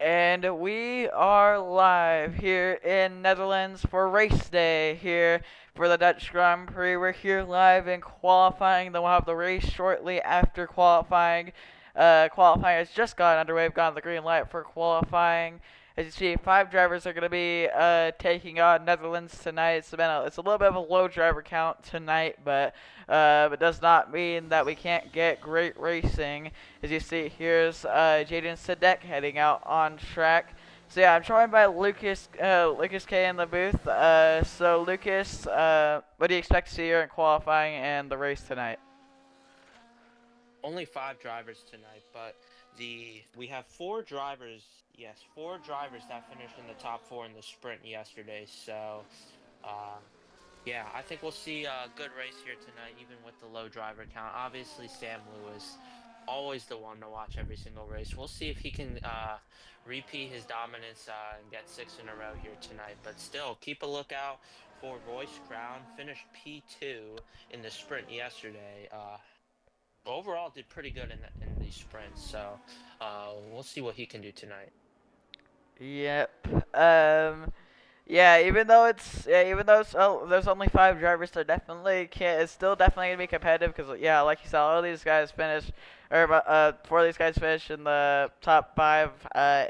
And we are live here in Netherlands for race day here for the Dutch Grand Prix. We're here live in qualifying, then we'll have the race shortly after qualifying. Qualifying has just gotten underway. We've gotten the green light for qualifying. As you see, 5 drivers are going to be taking on Netherlands tonight. It's a little bit of a low driver count tonight, but it does not mean that we can't get great racing. As you see, here's Jaden Sadek heading out on track. So yeah, I'm joined by Lucas K in the booth. So Lucas, what do you expect to see here in qualifying and the race tonight? Only 5 drivers tonight, but we have 4 drivers. Yes, 4 drivers that finished in the top 4 in the sprint yesterday. So, uh, yeah, I think we'll see a good race here tonight, even with the low driver count. Obviously, Sam Lewis, always the one to watch every single race. We'll see if he can repeat his dominance and get 6 in a row here tonight. But still, keep a lookout for Royce Crown. Finished P2 in the sprint yesterday. Overall did pretty good in these sprints. So we'll see what he can do tonight. Yep. Yeah, even though there's only 5 drivers, there definitely can it's still definitely gonna be competitive because yeah, like you saw, all these guys finished, or 4 of these guys finished in the top 5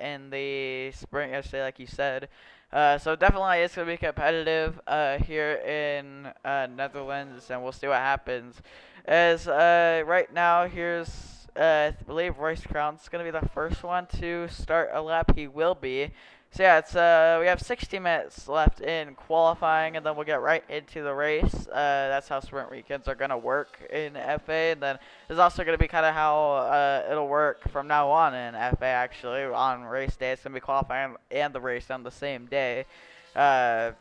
in the sprint yesterday, like you said. So definitely it's gonna be competitive here in Netherlands, and we'll see what happens. As right now, here's I believe Royce Crown's gonna be the first one to start a lap. He will be. So yeah, it's we have 60 minutes left in qualifying, and then we'll get right into the race. That's how sprint weekends are gonna work in FA, and then there's also gonna be kind of how it'll work from now on in FA. Actually, on race day, it's gonna be qualifying and the race on the same day. Uh,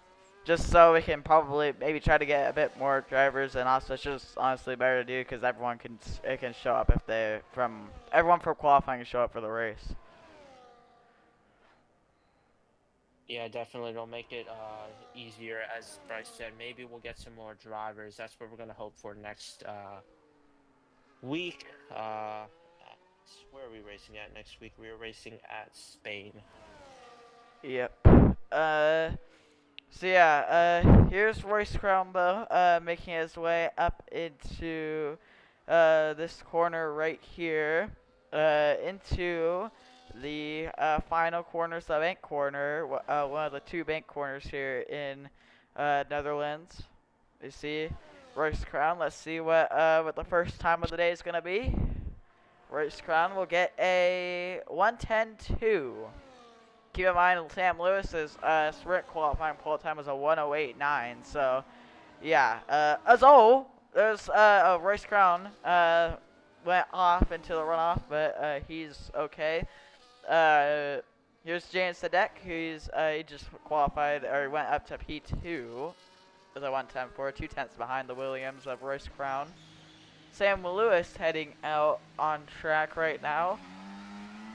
just so we can probably maybe try to get a bit more drivers, and also it's just honestly better to do because everyone can show up if they from everyone from qualifying can show up for the race. Yeah, definitely it'll make it easier. As Bryce said, maybe we'll get some more drivers. That's what we're gonna hope for next week. Where are we racing at next week? We are racing at Spain. Yep. Uh, so yeah, here's Royce Crown though, making his way up into this corner right here, into the final corners, the bank corner, one of the 2 bank corners here in Netherlands. You see Royce Crown. Let's see what the first time of the day is gonna be. Royce Crown will get a 1:10.2. Keep in mind, Sam Lewis's sprint qualifying pole time was a 1:08.9. So, yeah. There's Royce Crown went off into the runoff, but he's okay. Uh, Here's James Sadek, he just qualified or went up to P2 with a 1:10.4, 2 tenths behind the Williams of Royce Crown. Sam Lewis heading out on track right now.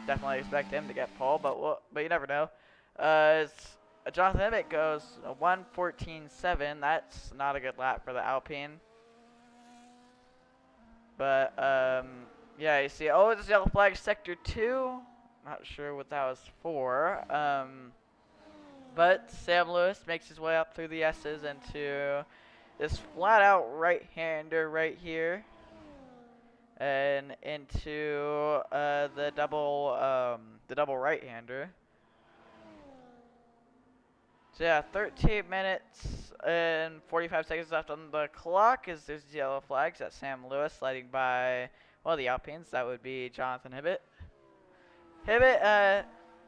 Definitely expect him to get pole, but you never know. Jonathan Emmett goes a 1:14.7. That's not a good lap for the Alpine. But yeah, you see, oh, it's yellow flag sector 2. Not sure what that was for. But Sam Lewis makes his way up through the S's into this flat out right-hander right here, and into the double right-hander. So yeah, 13 minutes and 45 seconds left on the clock as there's yellow flags at Sam Lewis lighting by, well, the Alpines. That would be Jonathan Hibbett. Hibbett,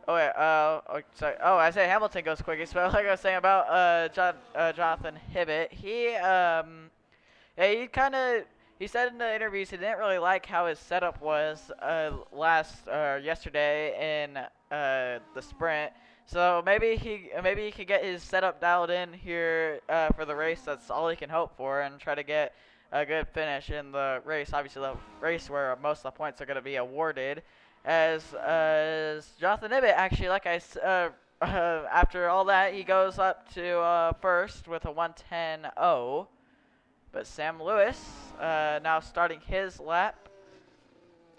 oh wait, oh, sorry. Oh, I say Hamilton goes quickest, but like I was saying about Jonathan Hibbett, yeah, he said in the interviews he didn't really like how his setup was yesterday in the sprint. So maybe he could get his setup dialed in here for the race. That's all he can hope for, and try to get a good finish in the race. Obviously, the race where most of the points are going to be awarded. As Jonathan Ibbett actually, after all that, he goes up to first with a 1:10.0. But Sam Lewis now starting his lap.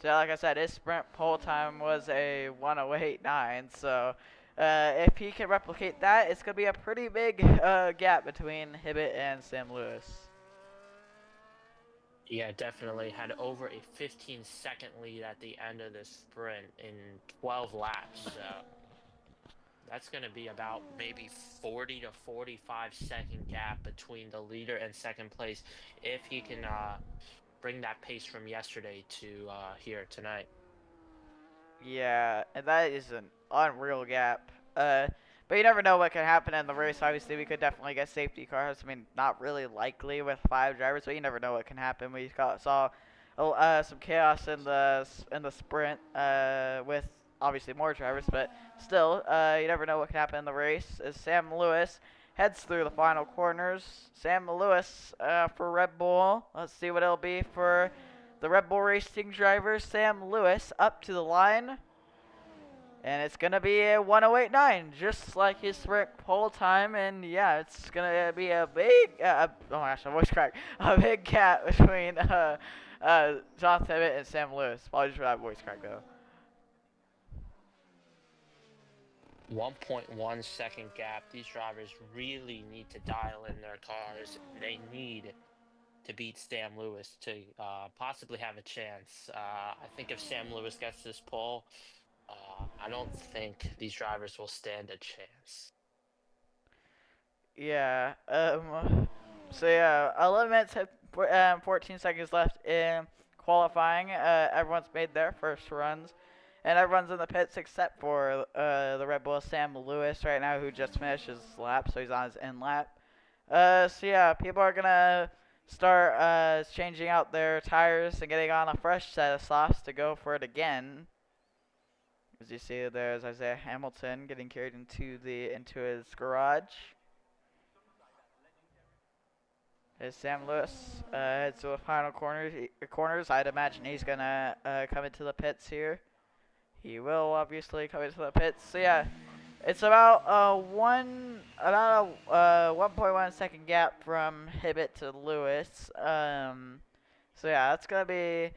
So like I said, his sprint pole time was a 1:08.9. So if he can replicate that, it's gonna be a pretty big gap between Hibbett and Sam Lewis. Yeah, definitely had over a 15-second lead at the end of the sprint in 12 laps. So that's going to be about maybe 40 to 45-second gap between the leader and second place if he can bring that pace from yesterday to here tonight. Yeah, and that is an unreal gap. But you never know what can happen in the race. Obviously, we could definitely get safety cars. I mean, not really likely with 5 drivers, but you never know what can happen. We saw some chaos in the sprint with obviously more drivers, but still, you never know what can happen in the race. As Sam Lewis heads through the final corners, Sam Lewis for Red Bull. Let's see what it'll be for the Red Bull Racing driver, Sam Lewis, up to the line. And it's going to be a 1:08.9, just like his sprint pole time. And yeah, it's going to be a big, oh my gosh, my voice cracked. A big gap between Jonathan Hibbett and Sam Lewis. Apologies for that voice crack, though. 1.1-second gap. These drivers really need to dial in their cars. They need to beat Sam Lewis to possibly have a chance. I think if Sam Lewis gets this pole, I don't think these drivers will stand a chance. Yeah, so yeah, 11 minutes, 14 seconds left in qualifying. Everyone's made their first runs. And everyone's in the pits except for the Red Bull Sam Lewis right now, who just finished his lap, so he's on his end lap. So yeah, people are gonna start changing out their tires and getting on a fresh set of softs to go for it again. As you see, there's Isaiah Hamilton getting carried into his garage. As Sam Lewis heads to the final corners, I'd imagine he's gonna come into the pits here. He will obviously come into the pits. So yeah, it's about a 1.1 second gap from Hibbett to Lewis. So yeah, that's gonna be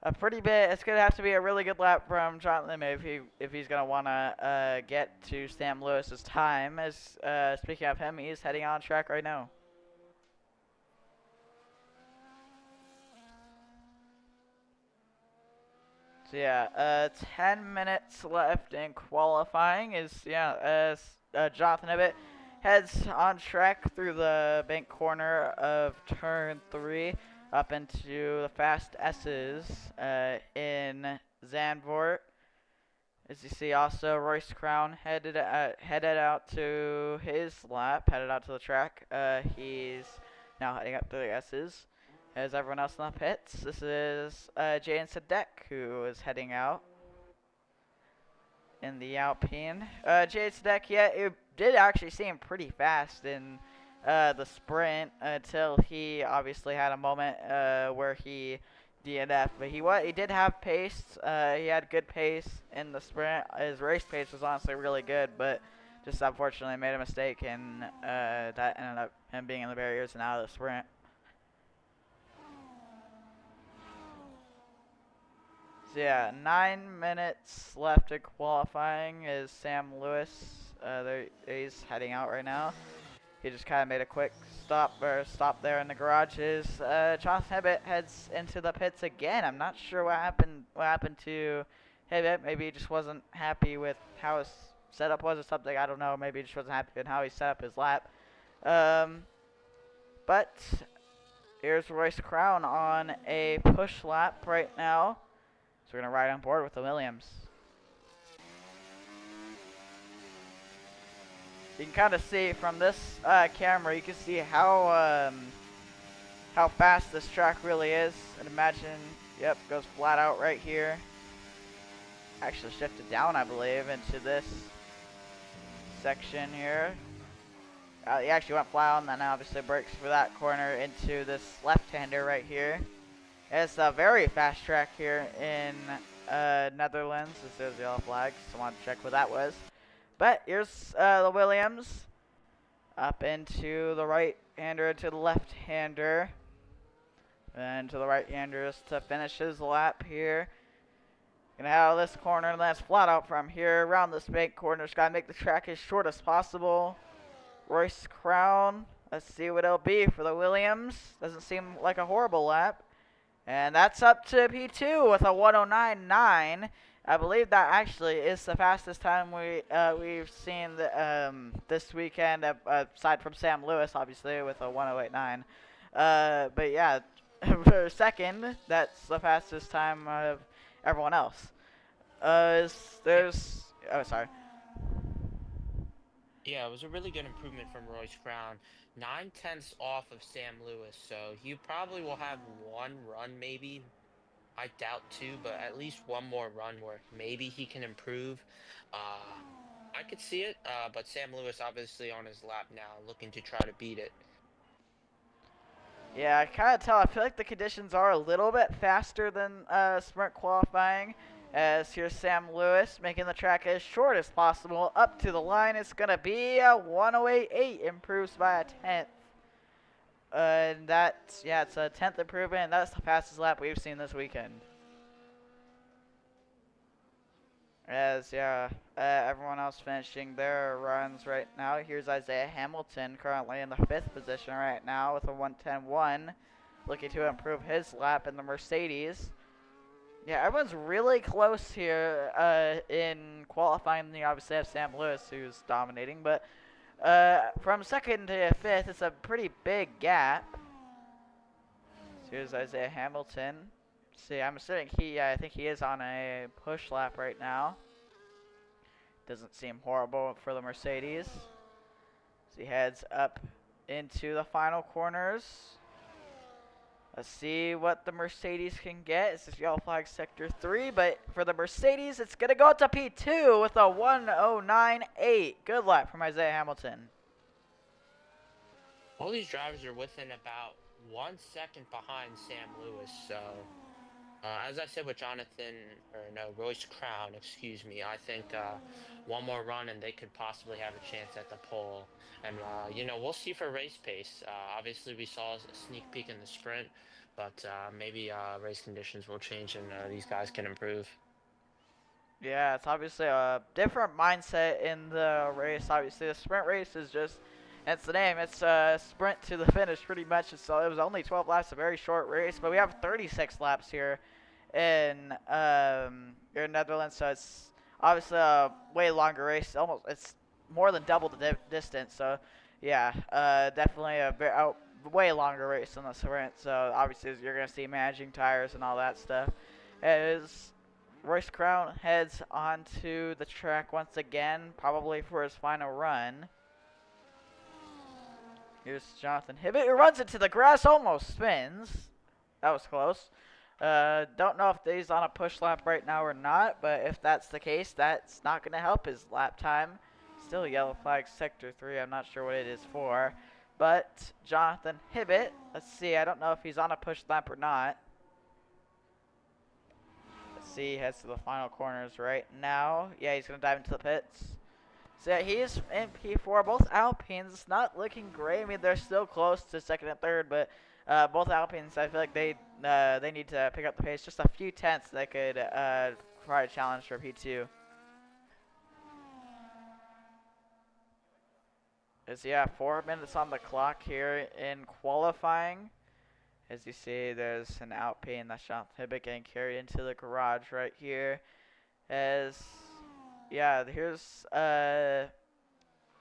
a pretty bit. It's gonna have to be a really good lap from Jonathan if he's gonna wanna get to Sam Lewis's time. As speaking of him, he's heading on track right now. So yeah, 10 minutes left in qualifying. As Jonathan Hibbett heads on track through the bank corner of turn 3 up into the fast S's in Zandvoort. As you see, also Royce Crown headed out to his lap, headed out to the track. He's now heading up to the S's. As everyone else in the pits, this is Jaden Sadek, who is heading out in the Alpine. Jaden Sadek, yeah, it did actually seem pretty fast in the sprint until he obviously had a moment where he DNF. But he did have pace. He had good pace in the sprint. His race pace was honestly really good, but just unfortunately made a mistake, and that ended up him being in the barriers and out of the sprint. So yeah, 9 minutes left in qualifying. Is Sam Lewis? He's heading out right now. He just kind of made a quick stop there in the garages. Jonathan Hibbett heads into the pits again. I'm not sure what happened to Hibbett. Maybe he just wasn't happy with how his setup was or something. I don't know. Maybe he just wasn't happy with how he set up his lap. But here's Royce Crown on a push lap right now. So we're going to ride on board with the Williams. You can kind of see from this camera, you can see how fast this track really is. And imagine, yep, goes flat out right here. Actually shifted down, I believe, into this section here. He actually went flat out and then obviously brakes for that corner into this left-hander right here. It's a very fast track here in Netherlands. This is the yellow flag, so I wanted to check what that was. But here's the Williams up into the right-hander, to the left-hander, and to the right-hander to finish his lap here. Gonna have this corner, and that's flat out from here around this bank corner. Just gotta make the track as short as possible. Royce Crown. Let's see what it'll be for the Williams. Doesn't seem like a horrible lap. And that's up to P2 with a 109.9. I believe that actually is the fastest time we've seen this weekend, aside from Sam Lewis, obviously, with a 108.9. But yeah, for second, that's the fastest time of everyone else. There's oh sorry. Yeah, it was a really good improvement from Royce Crown. 9/10 off of Sam Lewis, so he probably will have one run, maybe. I doubt two, but at least one more run where maybe he can improve. Uh, I could see it, but Sam Lewis obviously on his lap now, looking to try to beat it. Yeah, I kind of tell. I feel like the conditions are a little bit faster than sprint qualifying. As here's Sam Lewis making the track as short as possible. Up to the line, it's going to be a 108.8, improves by a tenth. And that's, yeah, it's a 10th improvement, and that's the fastest lap we've seen this weekend. As, yeah, everyone else finishing their runs right now. Here's Isaiah Hamilton, currently in the 5th position right now with a 110.1. Looking to improve his lap in the Mercedes. Yeah, everyone's really close here in qualifying. You obviously have Sam Lewis, who's dominating, but from 2nd to 5th, it's a pretty big gap. So here's Isaiah Hamilton. See, I'm assuming I think he is on a push lap right now. Doesn't seem horrible for the Mercedes. So he heads up into the final corners. Let's see what the Mercedes can get. This is yellow flag sector 3, but for the Mercedes, it's going to go to P2 with a 109.8. Good lap from Isaiah Hamilton. All these drivers are within about 1 second behind Sam Lewis, so as I said with Royce Crown, excuse me, I think one more run and they could possibly have a chance at the pole. And, we'll see for race pace. Obviously, we saw a sneak peek in the sprint, but maybe race conditions will change and these guys can improve. Yeah, it's obviously a different mindset in the race. Obviously, the sprint race is just, it's the name. It's a sprint to the finish, pretty much. So it was only 12 laps, a very short race, but we have 36 laps here in Netherlands, so it's obviously a way longer race. It's more than double the distance. So yeah, definitely a way longer race than the sprint. So obviously you're gonna see managing tires and all that stuff. As Royce Crown heads onto the track once again, probably for his final run. Here's Jonathan Hibbett, who runs into the grass, almost spins. That was close. Don't know if he's on a push lap right now or not, but if that's the case, that's not going to help his lap time. Still yellow flag sector 3, I'm not sure what it is for. But Jonathan Hibbett, let's see, I don't know if he's on a push lap or not. Let's see, he heads to the final corners right now. Yeah, he's going to dive into the pits. So yeah, he is in P4. Both Alpines not looking great. I mean, they're still close to 2nd and 3rd, but both Alpines, I feel like they need to pick up the pace. Just a few tenths that could provide a challenge for P2. Yeah, 4 minutes on the clock here in qualifying. As you see, there's an Alpine that's Jonathan Hibbett getting carried into the garage right here. Yeah, here's Jaden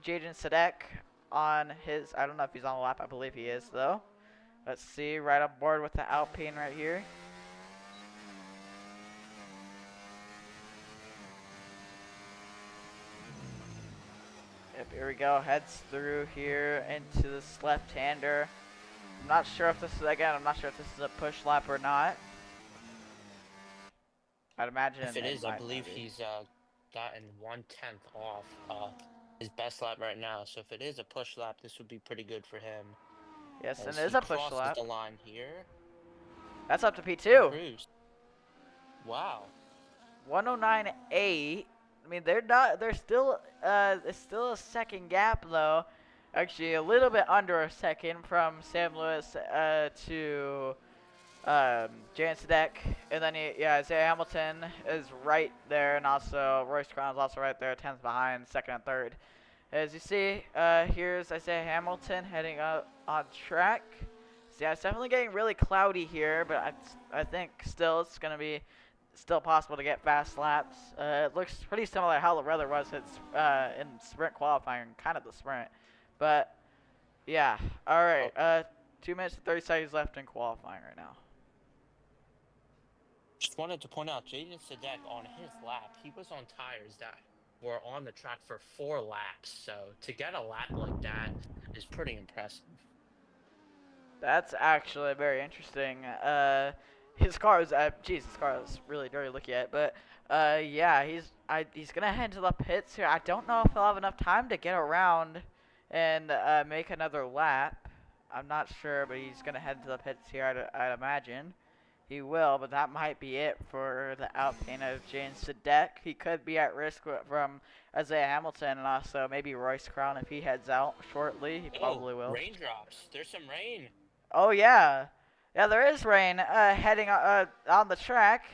Sadek on his, I don't know if he's on the lap, I believe he is though. Let's see, right on board with the Alpine right here. Yep, here we go, heads through here into this left-hander. I'm not sure if this is, again, I'm not sure if this is a push lap or not. I'd imagine If it is, I believe he's gotten 1/10 off his best lap right now. So if it is a push lap, this would be pretty good for him. Yes, As and it is he a push lap. crosses the line here. That's up to P2. Improves. Wow. 109.8. I mean, they're still, it's still a second gap though. Actually, a little bit under a second from Sam Lewis to Jansadek, and then yeah, Isaiah Hamilton is right there, and also Royce Crown is also right there, 10th behind, second and third. As you see, here's Isaiah Hamilton heading up on track. So yeah, it's definitely getting really cloudy here, but I think still it's gonna be still possible to get fast laps. It looks pretty similar to how the weather was in sprint qualifying, kind of the sprint, but yeah. All right, Oh, 2 minutes and 30 seconds left in qualifying right now. just wanted to point out, Jaden Sadek on his lap, he was on tires that were on the track for 4 laps. So to get a lap like that is pretty impressive. That's actually very interesting. His car is, geez, his car is really dirty to look at, but yeah, he's gonna head to the pits here. I don't know if he'll have enough time to get around and make another lap. I'm not sure, but he's gonna head to the pits here. I'd imagine he will, but that might be it for the Alpine of James Sadek. He could be at risk from Isaiah Hamilton and also maybe Royce Crown if he heads out shortly. He Oh, probably will. raindrops. There's some rain. Oh yeah, yeah. There is rain heading on the track.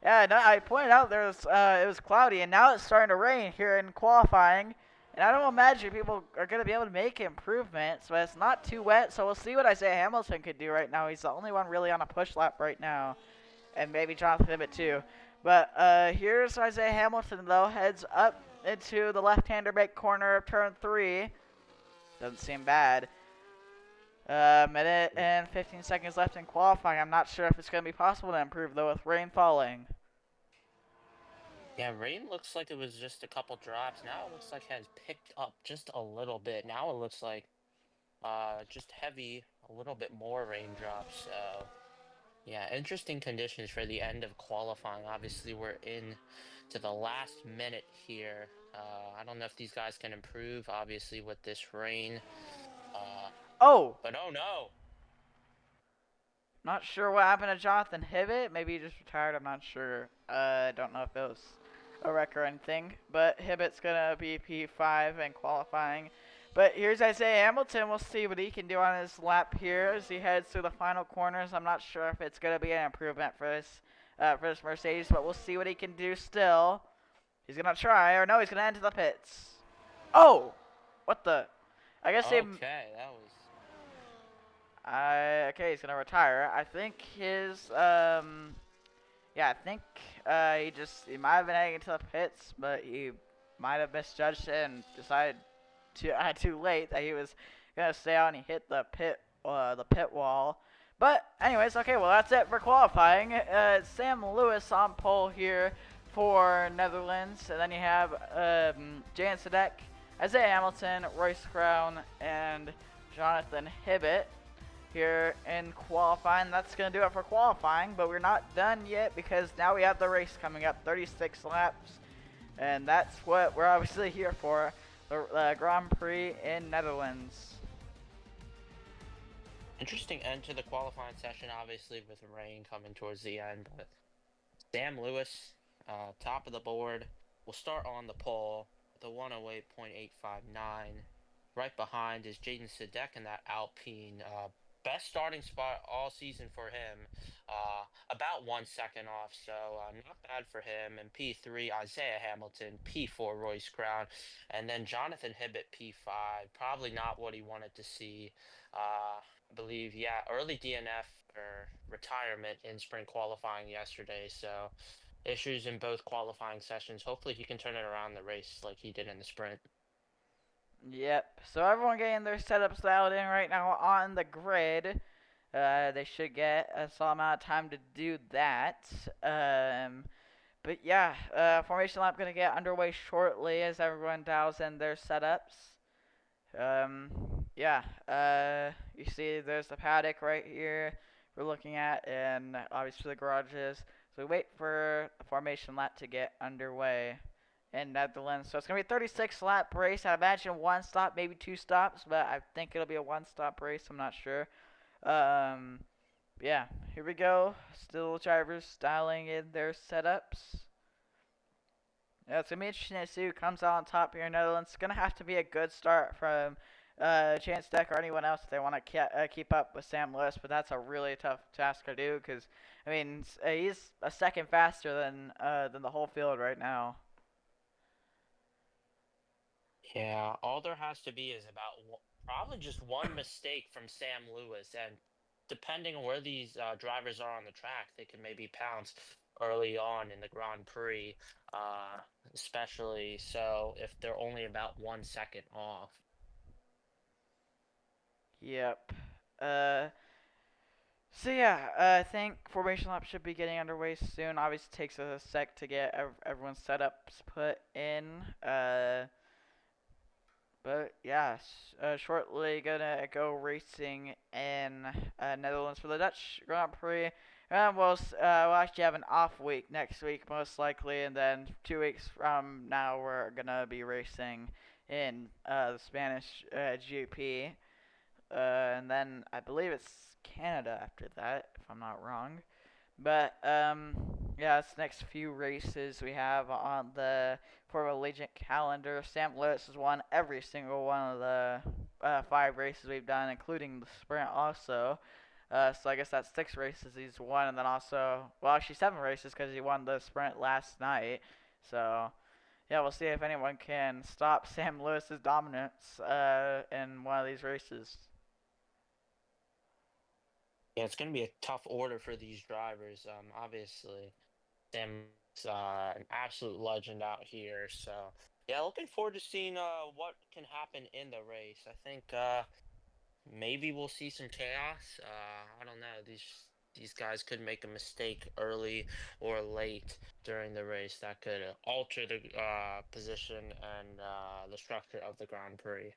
Yeah, no, I pointed out it was cloudy, and now it's starting to rain here in qualifying. And I don't imagine people are going to be able to make improvements, but it's not too wet, so we'll see what Isaiah Hamilton could do right now. He's the only one really on a push lap right now, and maybe Jonathan Hibbett too. But here's Isaiah Hamilton, though, heads up into the left-hander brake corner of turn 3. Doesn't seem bad. Minute and 15 seconds left in qualifying. I'm not sure if it's going to be possible to improve, though, with rain falling. Yeah, rain looks like it was just a couple drops. Now it looks like it has picked up just a little bit. Now it looks like just heavy, a little bit more raindrops. So yeah, interesting conditions for the end of qualifying. Obviously, we're in to the last minute here. I don't know if these guys can improve, obviously, with this rain. Uh, Oh! but oh no! Not sure what happened to Jonathan Hibbett. Maybe he just retired. I'm not sure. I don't know if it was a wreck or anything. But Hibbett's going to be P5 in qualifying. But here's Isaiah Hamilton. We'll see what he can do on his lap here as he heads through the final corners. I'm not sure if it's going to be an improvement for this Mercedes, but we'll see what he can do still. He's going to try, or no, he's going to enter the pits. Oh! What the? I guess they... Okay, that was... Okay, he's gonna retire. I think his yeah, I think he might have been heading into the pits, but he might have misjudged it and decided too late that he was gonna stay out, and he hit the pit wall. But anyways, okay, well that's it for qualifying. Sam Lewis on pole here for Netherlands, and then you have Jan Sadek, Isaiah Hamilton, Royce Crown, and Jonathan Hibbett here in qualifying. That's going to do it for qualifying, but we're not done yet because now we have the race coming up, 36 laps, and that's what we're obviously here for, the Grand Prix in Netherlands. Interesting end to the qualifying session, obviously, with rain coming towards the end, but Sam Lewis, top of the board, will start on the pole with a 108.859. Right behind is Jaden Sadek in that Alpine. Best starting spot all season for him. About 1 second off, so not bad for him. And P3, Isaiah Hamilton. P4, Royce Crown. And then Jonathan Hibbett, P5. Probably not what he wanted to see. I believe, yeah, early DNF or retirement in sprint qualifying yesterday. So issues in both qualifying sessions. Hopefully he can turn it around the race like he did in the sprint. Yep, so everyone getting their setups dialed in right now on the grid. They should get a small amount of time to do that. But yeah, formation lap gonna get underway shortly as everyone dials in their setups. Yeah, you see there's the paddock right here we're looking at, and obviously the garages. So we wait for the formation lap to get underway in Netherlands. So it's going to be a 36 lap race. I imagine 1 stop, maybe 2 stops, but I think it'll be a 1 stop race. I'm not sure. Yeah, here we go. Still drivers dialing in their setups. Yeah, it's going to be interesting to see who comes out on top here in Netherlands. It's going to have to be a good start from Chance Deck or anyone else if they want to keep up with Sam Lewis, but that's a really tough task to do because I mean he's a second faster than the whole field right now. Yeah, all there has to be is about probably just one mistake from Sam Lewis, and depending on where these drivers are on the track, they can maybe pounce early on in the Grand Prix, uh, especially so if they're only about 1 second off. Yep. Uh, so yeah, I think formation lap should be getting underway soon. Obviously, takes a sec to get everyone's setups put in. But yeah, shortly gonna go racing in Netherlands for the Dutch Grand Prix. We'll actually have an off week next week, most likely, and then 2 weeks from now we're gonna be racing in the Spanish GP, and then I believe it's Canada after that, if I'm not wrong. But yeah, it's the next few races we have on the Formula Allegiant calendar. Sam Lewis has won every single one of the 5 races we've done, including the sprint also. So I guess that's 6 races he's won, and then also, well, actually 7 races because he won the sprint last night. So yeah, we'll see if anyone can stop Sam Lewis's dominance in one of these races. Yeah, it's going to be a tough order for these drivers. Obviously, Sam's an absolute legend out here, so yeah, looking forward to seeing what can happen in the race. I think maybe we'll see some chaos. I don't know. These guys could make a mistake early or late during the race that could alter the position and the structure of the Grand Prix.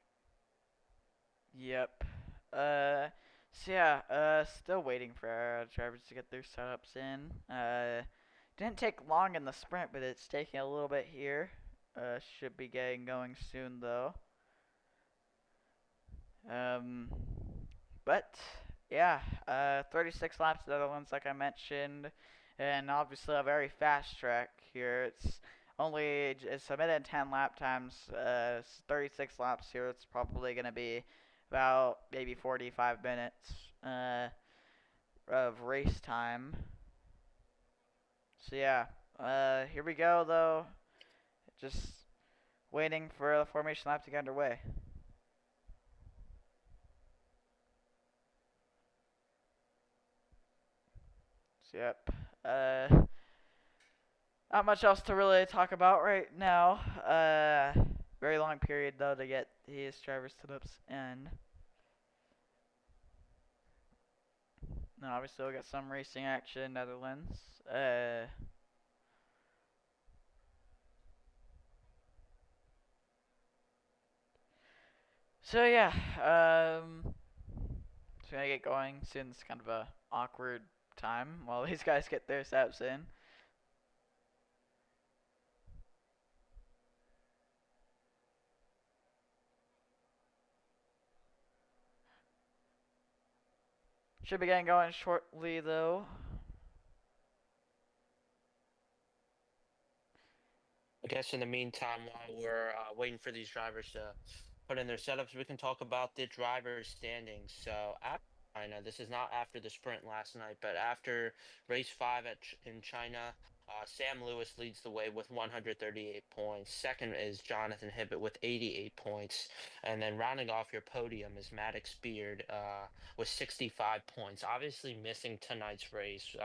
Yep. So yeah, still waiting for our drivers to get their setups in. Didn't take long in the sprint, but it's taking a little bit here. Should be getting going soon though. Um, but yeah, 36 laps of the other ones, like I mentioned, and obviously a very fast track here. It's a minute and 10 lap times. 36 laps here. It's probably gonna be about maybe 45 minutes of race time. So yeah, here we go though. Just waiting for the formation lap to get underway. So yep. Not much else to really talk about right now. Very long period though to get these driver setups in. Now obviously we got some racing action in Netherlands. So yeah, it's gonna get going soon. It's kind of a awkward time while these guys get their setups in. Should be getting going shortly though. I guess in the meantime, while we're waiting for these drivers to put in their setups, we can talk about the drivers' standings. So after China, this is not after the sprint last night, but after race five in China, Sam Lewis leads the way with 138 points. Second is Jonathan Hibbett with 88 points. And then rounding off your podium is Maddox Beard with 65 points. Obviously missing tonight's race,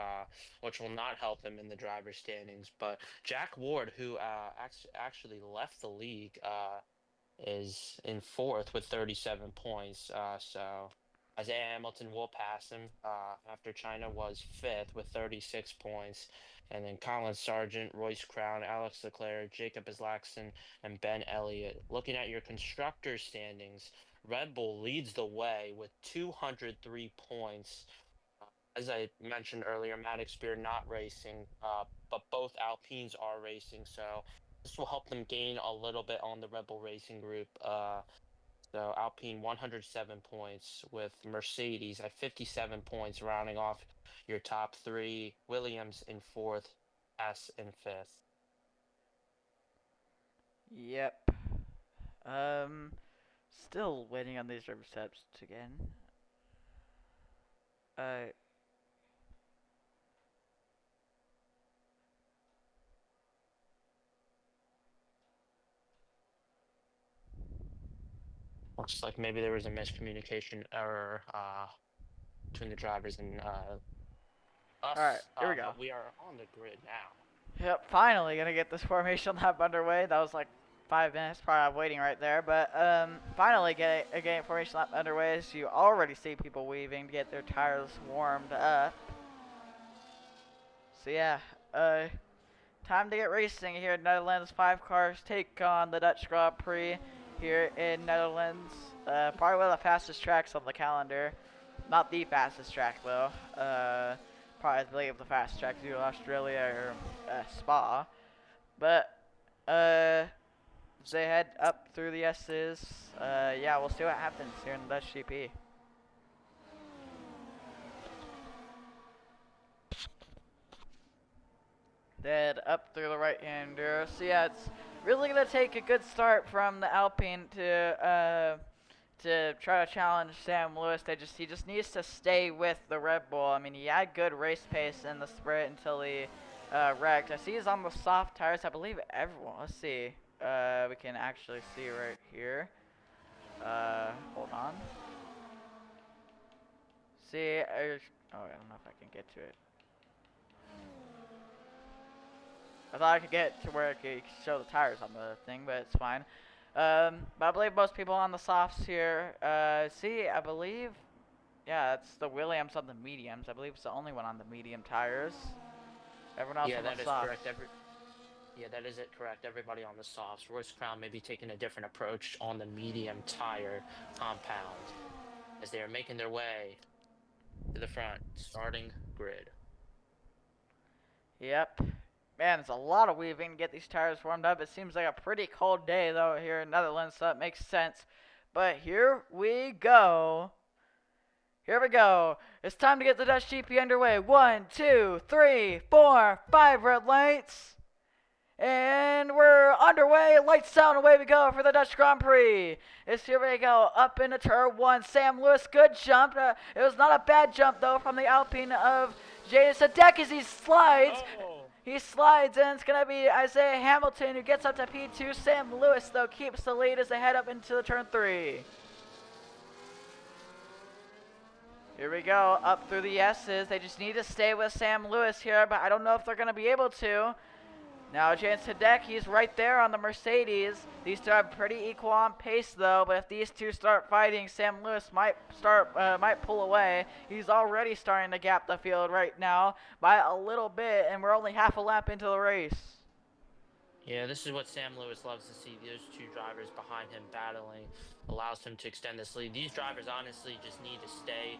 which will not help him in the driver standings. But Jack Ward, who actually left the league, is in fourth with 37 points. So Isaiah Hamilton will pass him. After China was fifth with 36 points. And then Colin Sargent, Royce Crown, Alex Leclerc, Jacob Islaxon, and Ben Elliott. Looking at your constructor standings, Red Bull leads the way with 203 points. As I mentioned earlier, Maddox Beer not racing, but both Alpines are racing, so this will help them gain a little bit on the Red Bull Racing Group. So Alpine 107 points with Mercedes at 57 points, rounding off your top three. Williams in fourth, S in fifth. Yep. Um, Still waiting on these steps again. Uh, Looks like maybe there was a miscommunication error between the drivers and Alright, us, here we go. but we are on the grid now. Yep, finally gonna get this formation lap underway. That was like 5 minutes probably waiting right there, but finally getting formation lap underway. So you already see people weaving to get their tires warmed up. So yeah, time to get racing here in Netherlands. 5 cars take on the Dutch Grand Prix here in Netherlands. Probably one of the fastest tracks on the calendar. Not the fastest track though. Probably I believe the fastest track is either Australia or Spa. But they head up through the S's. Yeah, we'll see what happens here in the Dutch GP. Then up through the right-hander. So yeah, it's really gonna take a good start from the Alpine to try to challenge Sam Lewis. He just needs to stay with the Red Bull. I mean, he had good race pace in the sprint until he wrecked. I see he's on the soft tires. I believe everyone. Let's see. We can actually see right here. Hold on. See, oh, I don't know if I can get to it. I thought I could get to where it could show the tires on the thing, but it's fine. But I believe most people on the softs here, see, I believe, yeah, it's the Williams on the mediums. I believe it's the only one on the medium tires. Everyone else on the softs. Yeah, that is correct. Yeah, that is it, correct. Everybody on the softs. Royce Crown may be taking a different approach on the medium tire compound as they are making their way to the front, starting grid. Yep. Man, it's a lot of weaving to get these tires warmed up. It seems like a pretty cold day, though, here in Netherlands, so that makes sense. But here we go. Here we go. It's time to get the Dutch GP underway. 1, 2, 3, 4, 5 red lights. And we're underway. Lights down, away we go for the Dutch Grand Prix. Here we go, up into turn 1. Sam Lewis, good jump. It was not a bad jump, though, from the Alpine of Jaden Sadek as he slides. Oh. He slides, and it's going to be Isaiah Hamilton who gets up to P2. Sam Lewis, though, keeps the lead as they head up into the turn 3. Here we go, up through the S's. They just need to stay with Sam Lewis here, but I don't know if they're going to be able to. Now, James Hideki's right there on the Mercedes. These two are pretty equal on pace, though. But if these two start fighting, Sam Lewis might pull away. He's already starting to gap the field right now by a little bit, and we're only half a lap into the race. Yeah, this is what Sam Lewis loves to see. Those two drivers behind him battling allows him to extend this lead. These drivers honestly just need to stay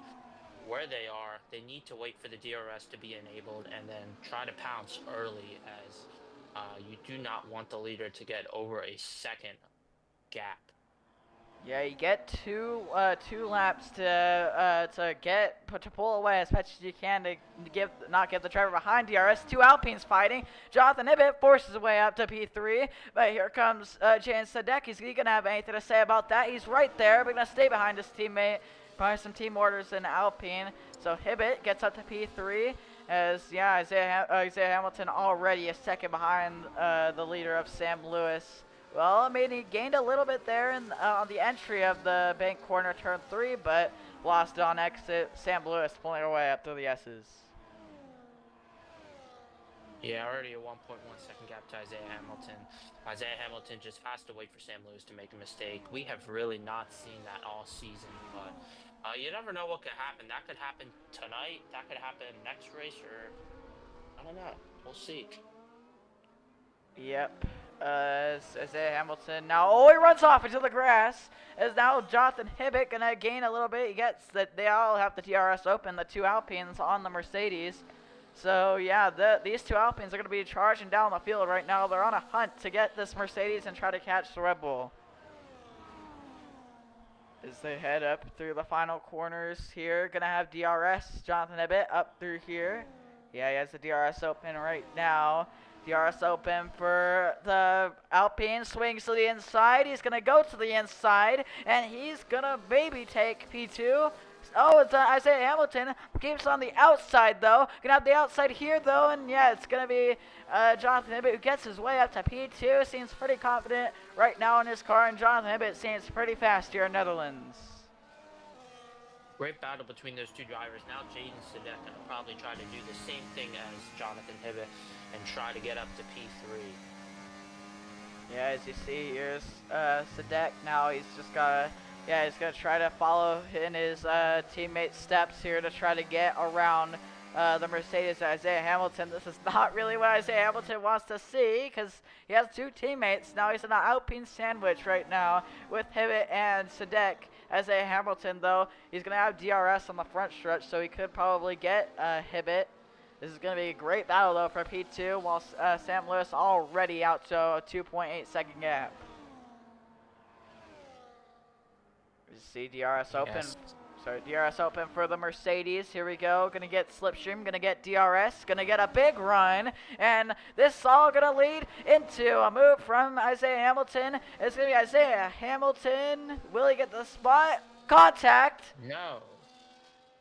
where they are. They need to wait for the DRS to be enabled and then try to pounce early, as you do not want the leader to get over a second gap. Yeah, you get two laps to pull away as much as you can to not give the driver behind DRS. Two Alpines fighting. Jonathan Ibbett forces his way up to P3, but here comes James Sadek. Is he gonna have anything to say about that? He's right there, but gonna stay behind his teammate. Probably some team orders in Alpine. So Hibbett gets up to P3. As, yeah, Isaiah Hamilton already a second behind the leader of Sam Lewis. Well, I mean, he gained a little bit there on the entry of the bank corner turn 3, but lost it on exit. Sam Lewis pulling away up through the S's. Yeah, already a 1.1 second gap to Isaiah Hamilton. Isaiah Hamilton just has to wait for Sam Lewis to make a mistake. We have really not seen that all season, but you never know what could happen. That could happen tonight. That could happen next race, or I don't know. We'll see. Yep. Isaiah Hamilton now. Oh, he runs off into the grass. As now Jonathan Hibbett gonna gain a little bit. He gets that they all have the DRS open. The two Alpines on the Mercedes. So yeah, these two Alpines are gonna be charging down the field right now. They're on a hunt to get this Mercedes and try to catch the Red Bull. As they head up through the final corners here, gonna have DRS. Jonathan Hibbett up through here. Yeah, he has the DRS open right now. DRS open for the Alpine, swings to the inside. He's going to go to the inside, and he's going to maybe take P2. Oh, it's Isaiah Hamilton. Keeps on the outside, though. Gonna have the outside here, though, and yeah, it's gonna be Jonathan Hibbett who gets his way up to P2. Seems pretty confident right now in his car, and Jonathan Hibbett seems pretty fast here in Netherlands. Great battle between those two drivers. Now Jaden Sedek gonna probably try to do the same thing as Jonathan Hibbett and try to get up to P3. Yeah, as you see, here's Sedek. Now he's just gotta, yeah, he's gonna try to follow in his teammate's steps here to try to get around the Mercedes Isaiah Hamilton. This is not really what Isaiah Hamilton wants to see because he has two teammates. Now he's in an Alpine sandwich right now with Hibbett and Sedek. Isaiah Hamilton, though, he's going to have DRS on the front stretch, so he could probably get Hibbett. This is going to be a great battle, though, for P2, while Sam Lewis already out to a 2.8 second gap. You see DRS open. Yes. Sorry, DRS open for the Mercedes. Here we go. Gonna get Slipstream. Gonna get DRS. Gonna get a big run. And this is all gonna lead into a move from Isaiah Hamilton. It's gonna be Isaiah Hamilton. Will he get the spot? Contact. No.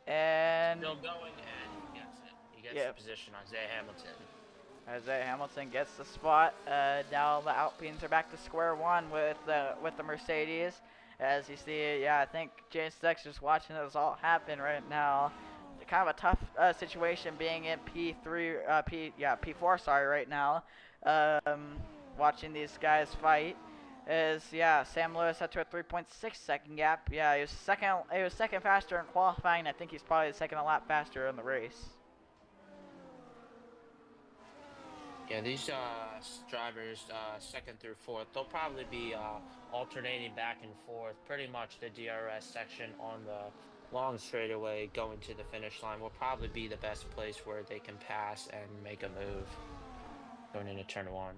And Still going, and he gets it. He gets the position, Isaiah Hamilton. Isaiah Hamilton gets the spot. Now the Alpines are back to square one with the Mercedes. As you see, yeah, I think James Dex just watching this all happen right now. Kind of a tough situation being in P4, sorry, right now. Watching these guys fight is, yeah, Sam Lewis up to a 3.6 second gap. Yeah, he was second faster in qualifying. I think he's probably the second a lap faster in the race. Yeah, these drivers, second through fourth, they'll probably be alternating back and forth. Pretty much the DRS section on the long straightaway going to the finish line will probably be the best place where they can pass and make a move going into turn one.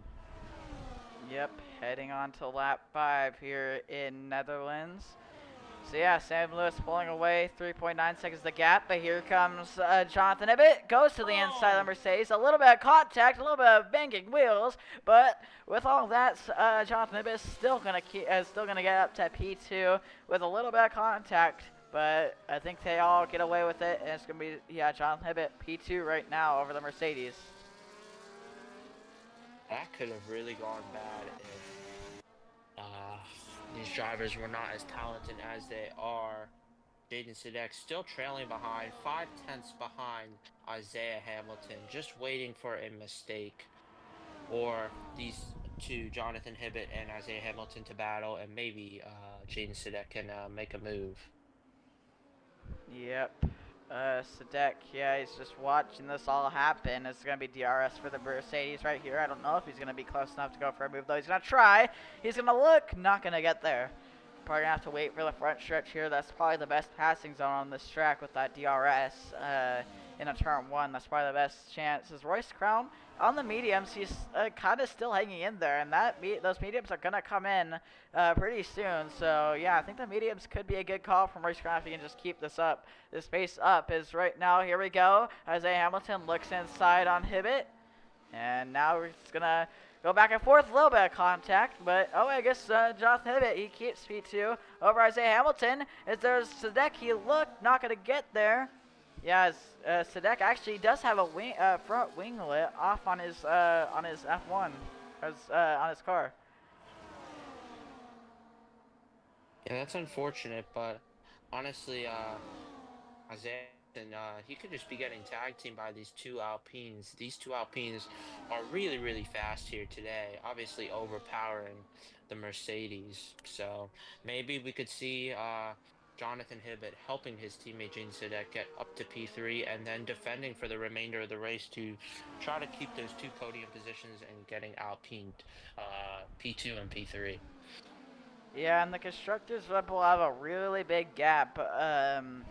Yep, heading on to lap 5 here in Netherlands. So yeah, Sam Lewis pulling away, 3.9 seconds the gap, but here comes Jonathan Hibbett, goes to the inside of the Mercedes, a little bit of contact, a little bit of banging wheels, but with all that, Jonathan Hibbett is still gonna get up to P2 with a little bit of contact, but I think they all get away with it, and it's gonna be, yeah, Jonathan Hibbett P2 right now over the Mercedes. That could have really gone bad if these drivers were not as talented as they are. Jaden Sedek still trailing behind, 5/10 behind Isaiah Hamilton, just waiting for a mistake, or these two, Jonathan Hibbett and Isaiah Hamilton, to battle, and maybe Jaden Sedek can make a move. Yep. Sedek, yeah, he's just watching this all happen. It's going to be DRS for the Mercedes right here. I don't know if he's going to be close enough to go for a move, though. He's going to try. He's going to look. Not going to get there. Probably going to have to wait for the front stretch here. That's probably the best passing zone on this track with that DRS in a turn one. That's probably the best chance. Is Royce Crown on the mediums? He's kind of still hanging in there, and those mediums are going to come in pretty soon. So, yeah, I think the mediums could be a good call from Royce Crown if he can just keep this up. This pace up is right now. Here we go. Isaiah Hamilton looks inside on Hibbett, and now we're just going to go back and forth, a little bit of contact, but, oh, I guess Jonathan Hibbett, he keeps P2 over Isaiah Hamilton. As there's Sedek, he looked, not going to get there. Yeah, Sedek actually does have a front winglet off on his F1, on his car. Yeah, that's unfortunate, but honestly, Isaiah, he could just be getting tag teamed by these two Alpines. These two Alpines are really, really fast here today, obviously overpowering the Mercedes. So maybe we could see Jonathan Hibbett helping his teammate Jaden Sedek get up to P3 and then defending for the remainder of the race to try to keep those two podium positions and getting Alpine P2 and P3. Yeah, and the Constructors Red Bull have a really big gap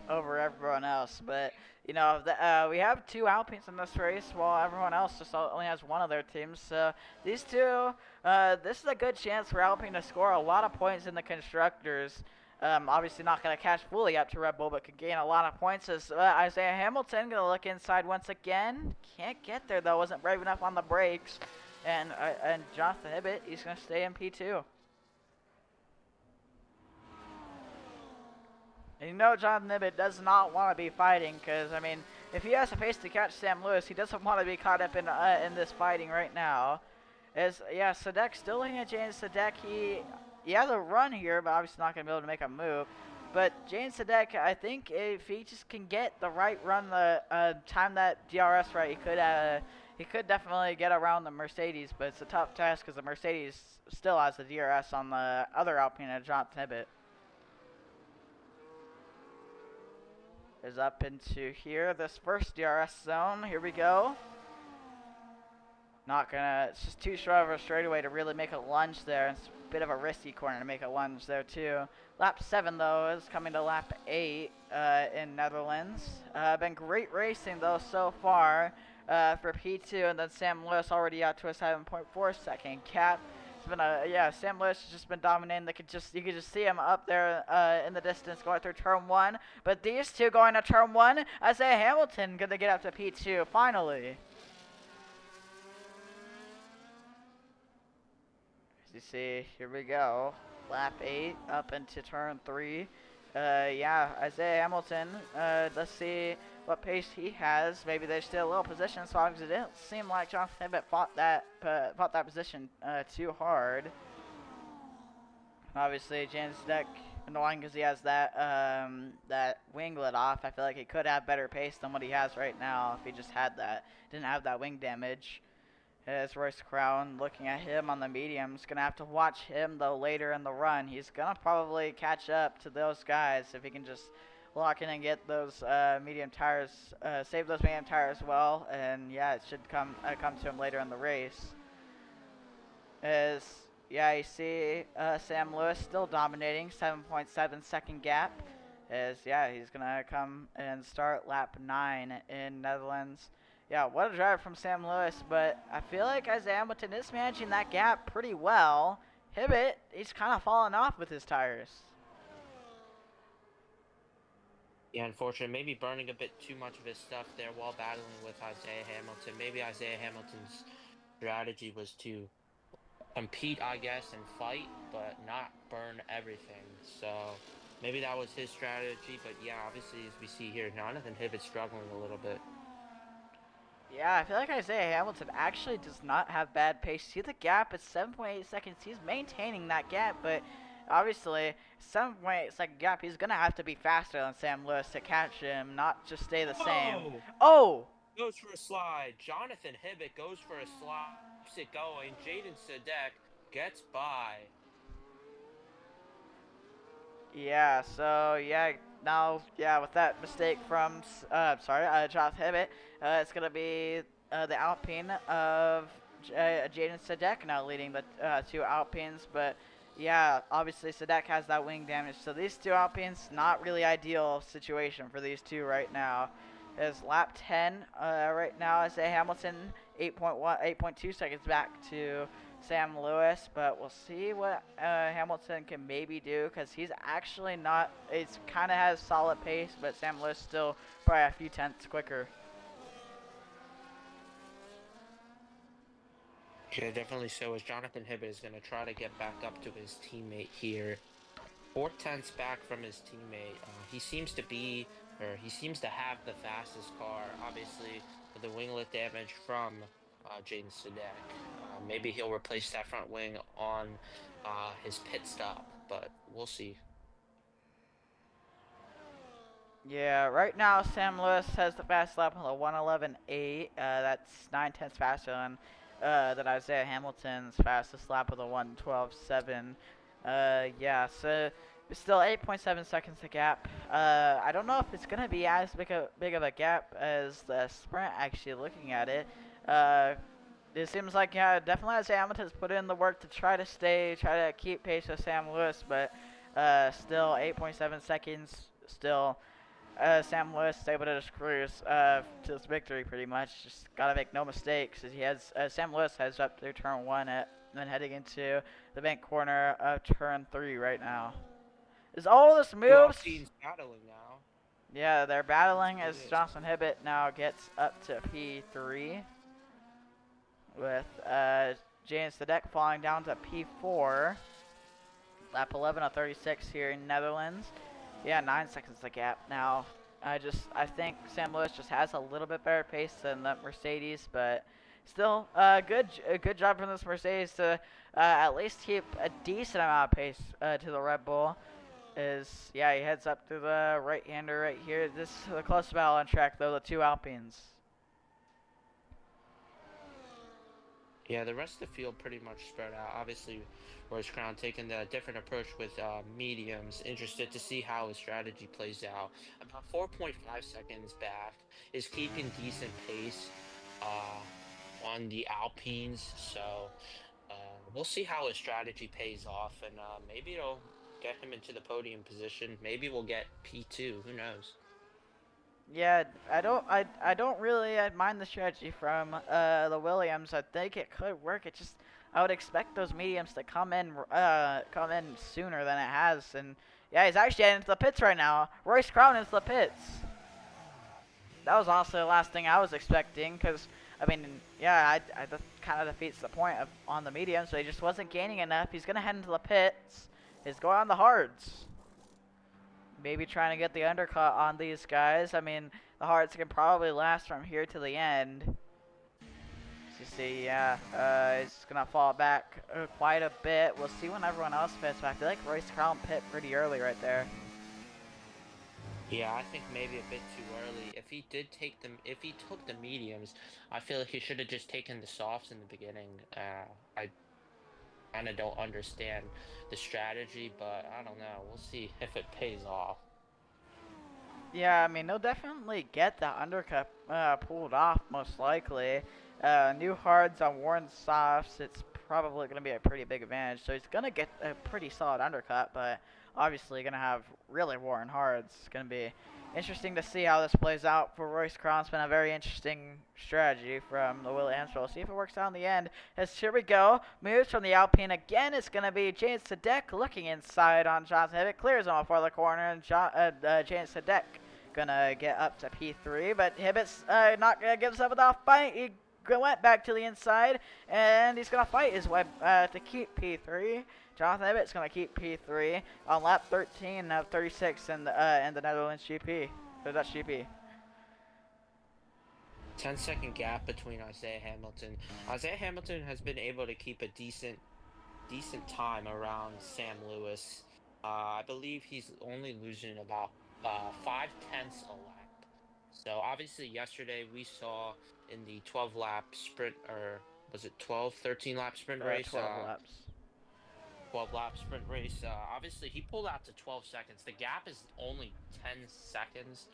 over everyone else. But, you know, we have two Alpines in this race while everyone else just only has one of their teams. So these two, this is a good chance for Alpine to score a lot of points in the Constructors. Obviously not going to catch fully up to Red Bull, but could gain a lot of points. As Isaiah Hamilton going to look inside once again. Can't get there, though. Wasn't brave enough on the brakes. And Jonathan Hibbett, he's gonna stay in P2. And you know Jonathan Hibbett does not want to be fighting, because I mean, if he has a pace to catch Sam Lewis, he doesn't want to be caught up in this fighting right now. As yeah, Sadek still looking at James Sadek. He has a run here, but obviously not gonna be able to make a move. But James Sadek, I think if he just can get the right run, the time that DRS right, he could definitely get around the Mercedes. But it's a tough task because the Mercedes still has the DRS on the other Alpine, Jonathan Hibbett. Is up into here. This first DRS zone. Here we go. Not gonna. It's just too short of a straightaway to really make a lunge there. It's a bit of a risky corner to make a lunge there too. Lap 7 though is coming to lap 8 in Netherlands. Been great racing though so far for P2, and then Sam Lewis already out to a 7.4 second gap. It's been Sam Lewis has just been dominating. You could just see him up there in the distance going through turn 1. But these two going to turn 1, Isaiah Hamilton gonna get up to P2 finally. As you see, here we go. Lap 8 up into turn 3. Isaiah Hamilton. Let's see what pace he has. Maybe there's still a little position swap because it didn't seem like Jonathan Hibbett fought that position too hard. Obviously, James Deck annoying because he has that winglet off. I feel like he could have better pace than what he has right now if he just had that. Didn't have that wing damage. As Royce Crown looking at him on the mediums. Gonna have to watch him though later in the run. He's gonna probably catch up to those guys if he can just lock in and get those medium tires, save those medium tires well. And yeah, it should come to him later in the race. You see Sam Lewis still dominating, 7.7 second gap. He's gonna come and start lap 9 in Netherlands. Yeah, what a drive from Sam Lewis, but I feel like Isaiah Hamilton is managing that gap pretty well. Hibbett, he's kind of fallen off with his tires. Yeah, unfortunately, maybe burning a bit too much of his stuff there while battling with Isaiah Hamilton. Maybe Isaiah Hamilton's strategy was to compete, I guess, and fight, but not burn everything. So maybe that was his strategy, but yeah, obviously, as we see here, Jonathan Hibbett's struggling a little bit. Yeah, I feel like Isaiah Hamilton actually does not have bad pace. See the gap? It's 7.8 seconds. He's maintaining that gap, but obviously, 7.8 second gap, he's going to have to be faster than Sam Lewis to catch him, not just stay the same. Oh! Goes for a slide. Jonathan Hibbett goes for a slide. Keeps it going. Jaden Sadek gets by. Yeah, so, now, with that mistake from, Jonathan Hibbett, it's going to be the Alpine of Jaden Sadek now leading the two Alpines. But, yeah, obviously Sadek has that wing damage. So these two Alpines, not really ideal situation for these two right now. Is lap 10 right now. Isaiah Hamilton, 8.2 seconds back to Sam Lewis, but we'll see what Hamilton can maybe do, because he's actually not, it's kind of has solid pace, but Sam Lewis still probably a few tenths quicker. Yeah, definitely so, as Jonathan Hibbett is going to try to get back up to his teammate here. 4 tenths back from his teammate. He seems to have the fastest car, obviously, with the winglet damage from Jaden Sadek. Maybe he'll replace that front wing on his pit stop, but we'll see. Yeah, right now Sam Lewis has the fastest lap on the 1:11.8. That's 9 tenths faster than Isaiah Hamilton's fastest lap of the 1:12.7. So still 8.7 seconds to gap. I don't know if it's gonna be as big of a gap as the sprint. Actually, looking at it, it seems like definitely Isaiah Hamilton's put in the work to try to keep pace with Sam Lewis, but still 8.7 seconds. Still, Sam Lewis is able to just cruise to this victory pretty much. Just gotta make no mistakes. As he has Sam Lewis has up through turn 1 and then heading into the bank corner of turn 3 right now. Is all this moves? Battling now. Yeah, they're battling as Jonathan Hibbett now gets up to P3. with James the deck falling down to P4. Lap 11 of 36 here in Netherlands. Yeah, 9 seconds the gap now. I think Sam Lewis just has a little bit better pace than the Mercedes, but still, a good job from this Mercedes to at least keep a decent amount of pace to the Red Bull. Yeah, he heads up to the right-hander right here. This is the closest battle on track though, the two Alpines. Yeah, the rest of the field pretty much spread out. Obviously, Royce Crown taking a different approach with mediums. Interested to see how his strategy plays out. About 4.5 seconds back, is keeping decent pace on the Alpines. So we'll see how his strategy pays off, and maybe it'll get him into the podium position. Maybe we'll get P2. Who knows? Yeah, I don't really mind the strategy from the Williams. I think it could work. It just I would expect those mediums to come in sooner than it has. And yeah, he's actually heading into the pits right now. Royce Crown into the pits. That was also the last thing I was expecting, because I mean, yeah, that kind of defeats the point of on the medium. So he just wasn't gaining enough. He's gonna head into the pits. He's going on the hards. Maybe trying to get the undercut on these guys. I mean, the hearts can probably last from here to the end. As you see, yeah, it's going to fall back quite a bit. We'll see when everyone else pits, but I feel like Royce Crown pit pretty early right there. Yeah, I think maybe a bit too early. If he took the mediums, I feel like he should have just taken the softs in the beginning. I kind of don't understand the strategy, but I don't know. We'll see if it pays off. Yeah, I mean, he'll definitely get the undercut pulled off, most likely. New hards on worn softs, it's probably going to be a pretty big advantage. So he's going to get a pretty solid undercut, but obviously going to have really worn hards. It's going to be interesting to see how this plays out for Royce Crown. It's been a very interesting strategy from the Williams. We'll see if it works out in the end. As here we go, moves from the Alpine again. It's going to be James Sadek looking inside on Jonathan Hibbett. Clears him before the corner, and James Sadek gonna get up to P3, but Hibbett's not gonna give himself enough fight. He went back to the inside, and he's gonna fight his way to keep P3. Jonathan Hibbett's gonna keep P3 on lap 13 of 36 in the Netherlands GP, or Dutch GP. 10-second gap between Isaiah Hamilton. Isaiah Hamilton has been able to keep a decent time around Sam Lewis. I believe he's only losing about 5/10 a lap. So obviously yesterday we saw in the 12 lap sprint, or was it 12, 13 lap sprint race? 12 laps. 12 lap sprint race. Obviously he pulled out to 12 seconds. The gap is only 10 seconds.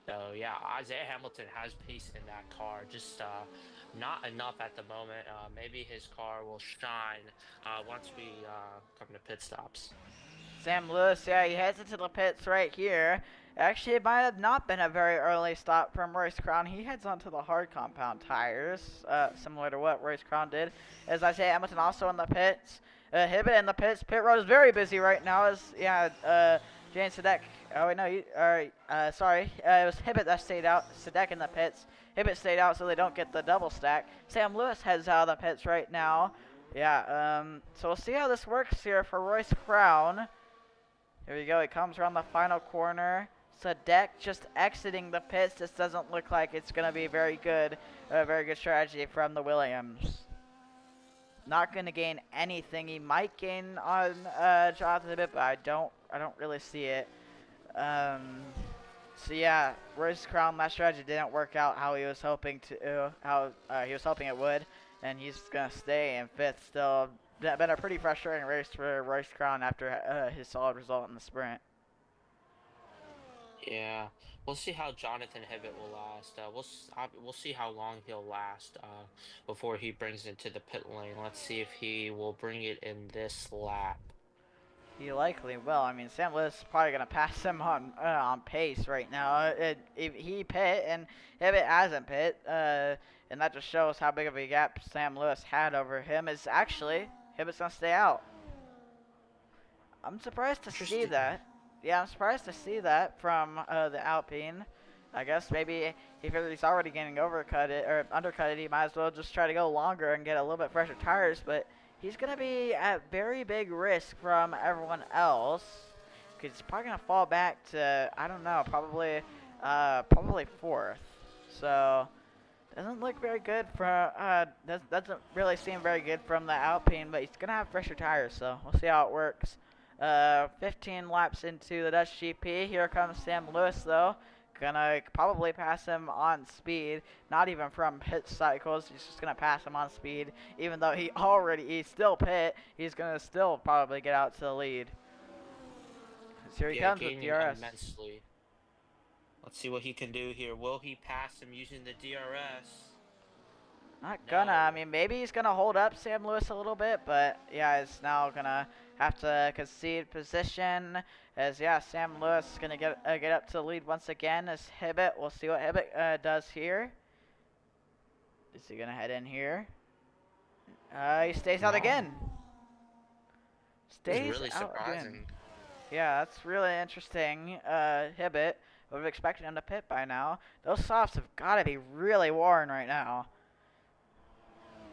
So yeah, Isaiah Hamilton has pace in that car. Just not enough at the moment. Maybe his car will shine once we come to pit stops. Sam Lewis, yeah, he heads into the pits right here. Actually, it might have not been a very early stop from Royce Crown. He heads onto the hard compound tires, similar to what Royce Crown did. As I say, Hamilton also in the pits. Hibbett in the pits. Pit road is very busy right now. James Sadek. Oh wait, no, sorry. It was Hibbett that stayed out. Sadek in the pits. Hibbett stayed out so they don't get the double stack. Sam Lewis heads out of the pits right now. Yeah. So we'll see how this works here for Royce Crown. Here we go. He comes around the final corner. Sadek just exiting the pits. This doesn't look like it's going to be very good strategy from the Williams. Not going to gain anything. He might gain on Jonathan a bit, but I don't really see it. So yeah, Royce Crown, that strategy didn't work out how he was hoping it would, and he's gonna stay in fifth still. Been a pretty frustrating race for Royce Crown after his solid result in the sprint. Yeah, we'll see how Jonathan Hibbett will last. We'll see how long he'll last before he brings it to the pit lane. Let's see if he will bring it in this lap. He likely will. I mean, Sam Lewis is probably gonna pass him on pace right now. If he pit and Hibbett hasn't pit, and that just shows how big of a gap Sam Lewis had over him. Is actually Hibbett's gonna stay out. I'm surprised to see that. Yeah, I'm surprised to see that from the Alpine. I guess maybe he figures he's already getting undercutted. He might as well just try to go longer and get a little bit fresher tires. But he's gonna be at very big risk from everyone else, because he's probably gonna fall back to, I don't know, probably fourth. So doesn't look very good for doesn't really seem very good from the Alpine, but he's gonna have fresher tires, so we'll see how it works. 15 laps into the Dutch GP. Here comes Sam Lewis though. Gonna probably pass him on speed. Not even from pit cycles. He's just gonna pass him on speed. Even though he's still pit, he's gonna still probably get out to the lead. So here he Yeah, comes with gaining DRS. immensely. Let's see what he can do here. Will he pass him using the DRS? Not gonna. No. I mean, maybe he's gonna hold up Sam Lewis a little bit, but yeah, he's now gonna have to concede position. As yeah, Sam Lewis is gonna get up to the lead once again. As Hibbett, we'll see what Hibbett does here. Is he gonna head in here? He stays out again. This is Stays really out surprising. again. Yeah, that's really interesting. Hibbett, would have expected him to pit by now. Those softs have got to be really worn right now.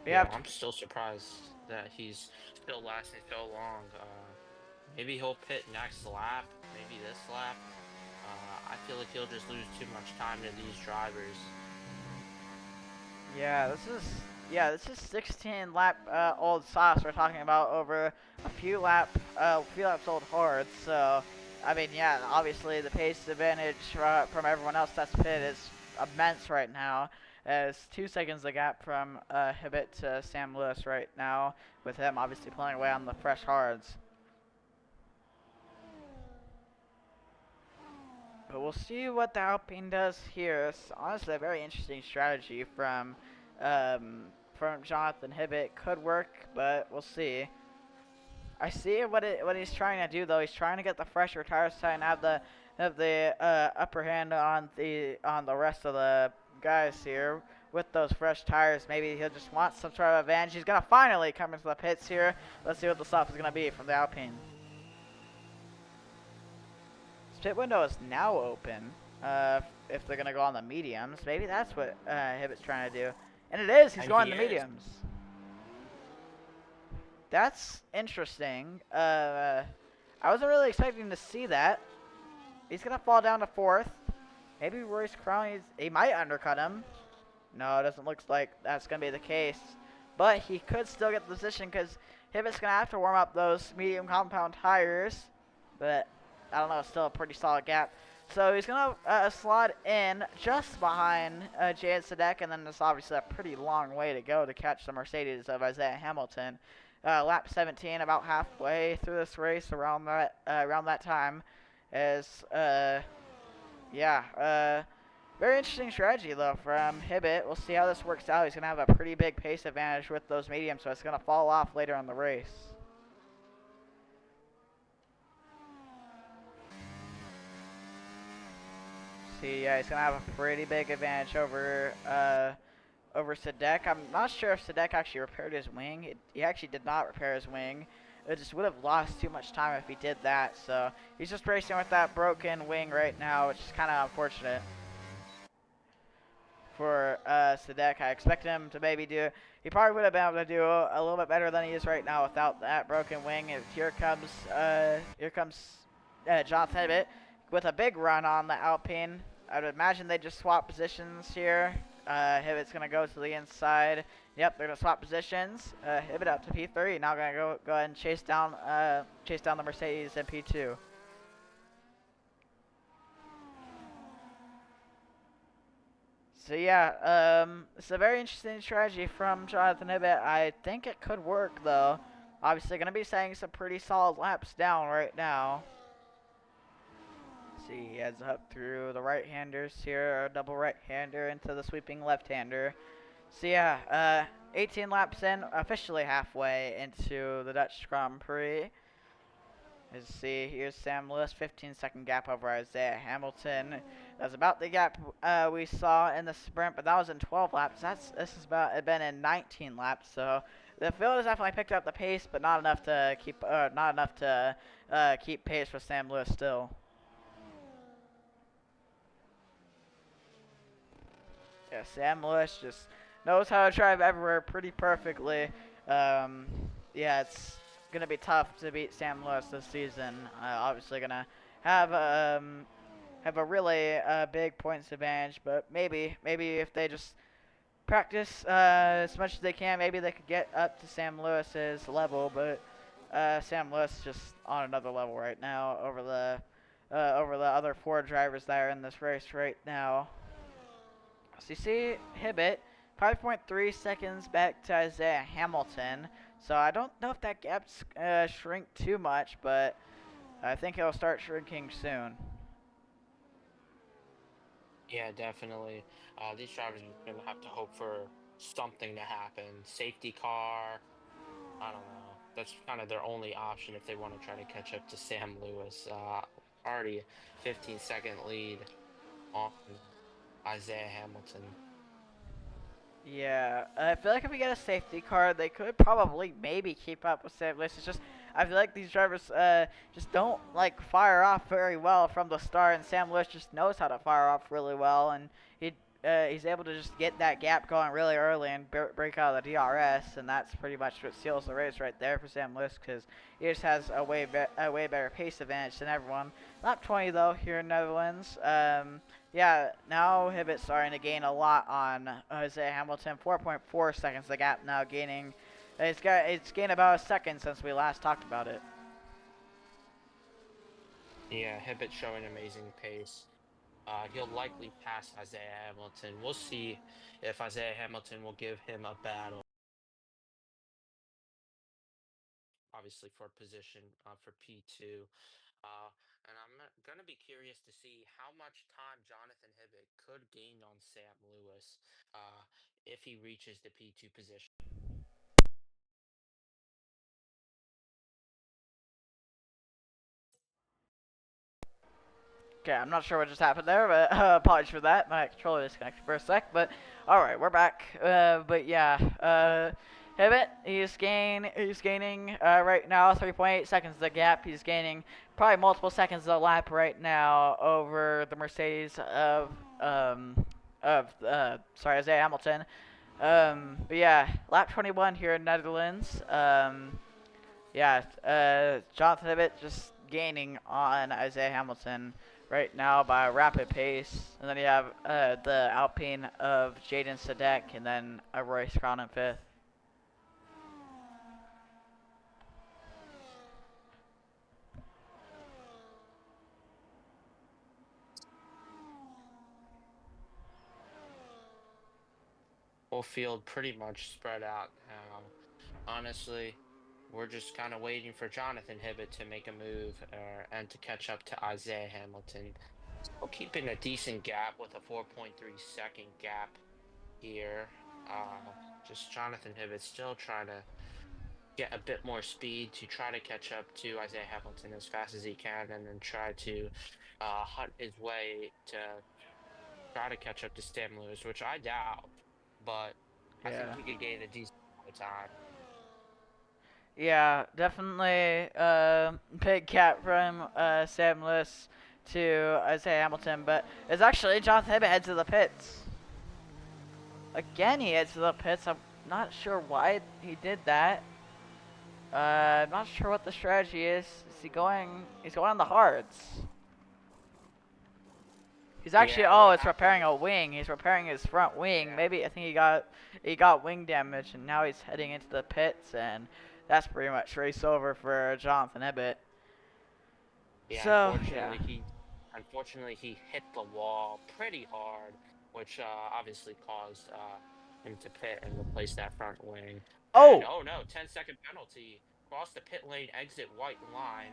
Yeah, I'm still surprised that he's still lasting so long. Maybe he'll pit next lap, maybe this lap. I feel like he'll just lose too much time to these drivers. Yeah, this is 16 lap old softs we're talking about over a few laps old hards. So, I mean, yeah, obviously the pace advantage from everyone else that's pit is immense right now. As 2 seconds the gap from Hibbett to Sam Lewis right now, with him obviously pulling away on the fresh hards. But we'll see what the Alpine does here. It's honestly a very interesting strategy from Jonathan Hibbett. Could work, but we'll see. I see what he's trying to do though. He's trying to get the fresher tires and have the upper hand on the rest of the guys here with those fresh tires. Maybe he'll just want some sort of advantage. He's gonna finally come into the pits here. Let's see what the stuff is gonna be from the Alpine. Pit window is now open. If they're gonna go on the mediums, maybe that's what Hibbett's trying to do, and it is. He's going the mediums. That's interesting. I wasn't really expecting to see that. He's gonna fall down to fourth. Maybe Royce Crown. He might undercut him. No, it doesn't look like that's gonna be the case. But he could still get the position because Hibbett's gonna have to warm up those medium compound tires. But I don't know, it's still a pretty solid gap. So he's going to slot in just behind Jan Sadek, and then there's obviously a pretty long way to go to catch the Mercedes of Isaiah Hamilton. Lap 17, about halfway through this race, around that time, is very interesting strategy though from Hibbett. We'll see how this works out. He's going to have a pretty big pace advantage with those mediums, so it's going to fall off later in the race. Yeah, he's gonna have a pretty big advantage over Sadek. I'm not sure if Sadek actually repaired his wing. He actually did not repair his wing. It just would have lost too much time if he did that. So he's just racing with that broken wing right now, which is kind of unfortunate for Sadek. I expected him to maybe he probably would have been able to do a little bit better than he is right now without that broken wing. And here comes Jonathan Hibbett with a big run on the Alpine. I would imagine they just swap positions here. Hibbett's gonna go to the inside. Yep, they're gonna swap positions. Hibbett up to P3. Now gonna go ahead and chase down the Mercedes in P2. So yeah, it's a very interesting strategy from Jonathan Hibbett. I think it could work though. Obviously, gonna be setting some pretty solid laps down right now. See, he heads up through the right-handers here, a double right-hander into the sweeping left-hander. So yeah, 18 laps in, officially halfway into the Dutch Grand Prix. As you see, here's Sam Lewis, 15-second gap over Isaiah Hamilton. That's about the gap we saw in the sprint, but that was in 12 laps. This has been in 19 laps, so the field has definitely picked up the pace, but not enough to keep pace with Sam Lewis still. Yeah, Sam Lewis just knows how to drive everywhere pretty perfectly. Um, yeah, it's gonna be tough to beat Sam Lewis this season. Obviously gonna have have a really big points advantage, but maybe if they just practice as much as they can, maybe they could get up to Sam Lewis's level. But Sam Lewis just on another level right now over the other four drivers that are in this race right now. So you see Hibbett, 5.3 seconds back to Isaiah Hamilton. So I don't know if that gap's shrink too much, but I think it'll start shrinking soon. Yeah, definitely. These drivers are gonna have to hope for something to happen. Safety car. I don't know. That's kind of their only option if they want to try to catch up to Sam Lewis. Already 15-second lead on Isaiah Hamilton. Yeah, I feel like if we get a safety car, they could probably maybe keep up with Sam Lewis. It's just I feel like these drivers just don't like fire off very well from the start, and Sam Lewis just knows how to fire off really well, and he's able to just get that gap going really early and break out of the DRS, and that's pretty much what seals the race right there for Sam Lewis because he just has a way better pace advantage than everyone. Lap 20 though here in Netherlands. Yeah, now Hibbett's starting to gain a lot on Isaiah Hamilton. 4.4 seconds the gap now gaining. It's gained about a second since we last talked about it. Yeah, Hibbett showing amazing pace. He'll likely pass Isaiah Hamilton. We'll see if Isaiah Hamilton will give him a battle. Obviously, for position for P2. And I'm going to be curious to see how much time Jonathan Hibbett could gain on Sam Lewis uh, if he reaches the P2 position. Okay, I'm not sure what just happened there, but apologies for that. My controller disconnected for a sec, but alright, we're back. But yeah, Hibbett, he's gaining right now 3.8 seconds the gap. He's gaining probably multiple seconds a lap right now over the Mercedes sorry, Isaiah Hamilton. But yeah, lap 21 here in Netherlands. Yeah, Jonathan Hibbett just gaining on Isaiah Hamilton right now by a rapid pace. And then you have the Alpine of Jaden Sadek and then a Royce Crown in fifth. Whole field pretty much spread out now. Honestly, we're just kind of waiting for Jonathan Hibbett to make a move and to catch up to Isaiah Hamilton. We're keeping a decent gap with a 4.3-second gap here. Just Jonathan Hibbett still trying to get a bit more speed to try to catch up to Isaiah Hamilton as fast as he can and then try to hunt his way to try to catch up to Sam Lewis, which I doubt, but I think Yeah. he could gain a decent amount of time. Yeah, definitely big gap from Sam Lewis to Isaiah Hamilton, but it's actually Jonathan Hibbett heads to the pits. Again, he heads to the pits. I'm not sure why he did that. I'm not sure what the strategy is. Is he going? He's going on the hards. He's actually Yeah, what it's happened? repairing a wing. He's repairing his front wing. Yeah, Maybe I think he got wing damage, and now he's heading into the pits, and that's pretty much race over for Jonathan Hibbett. yeah. So yeah, Unfortunately he hit the wall pretty hard, which obviously caused him to pit and replace that front wing. And oh, oh no, 10-second penalty. Cross the pit lane, exit white line,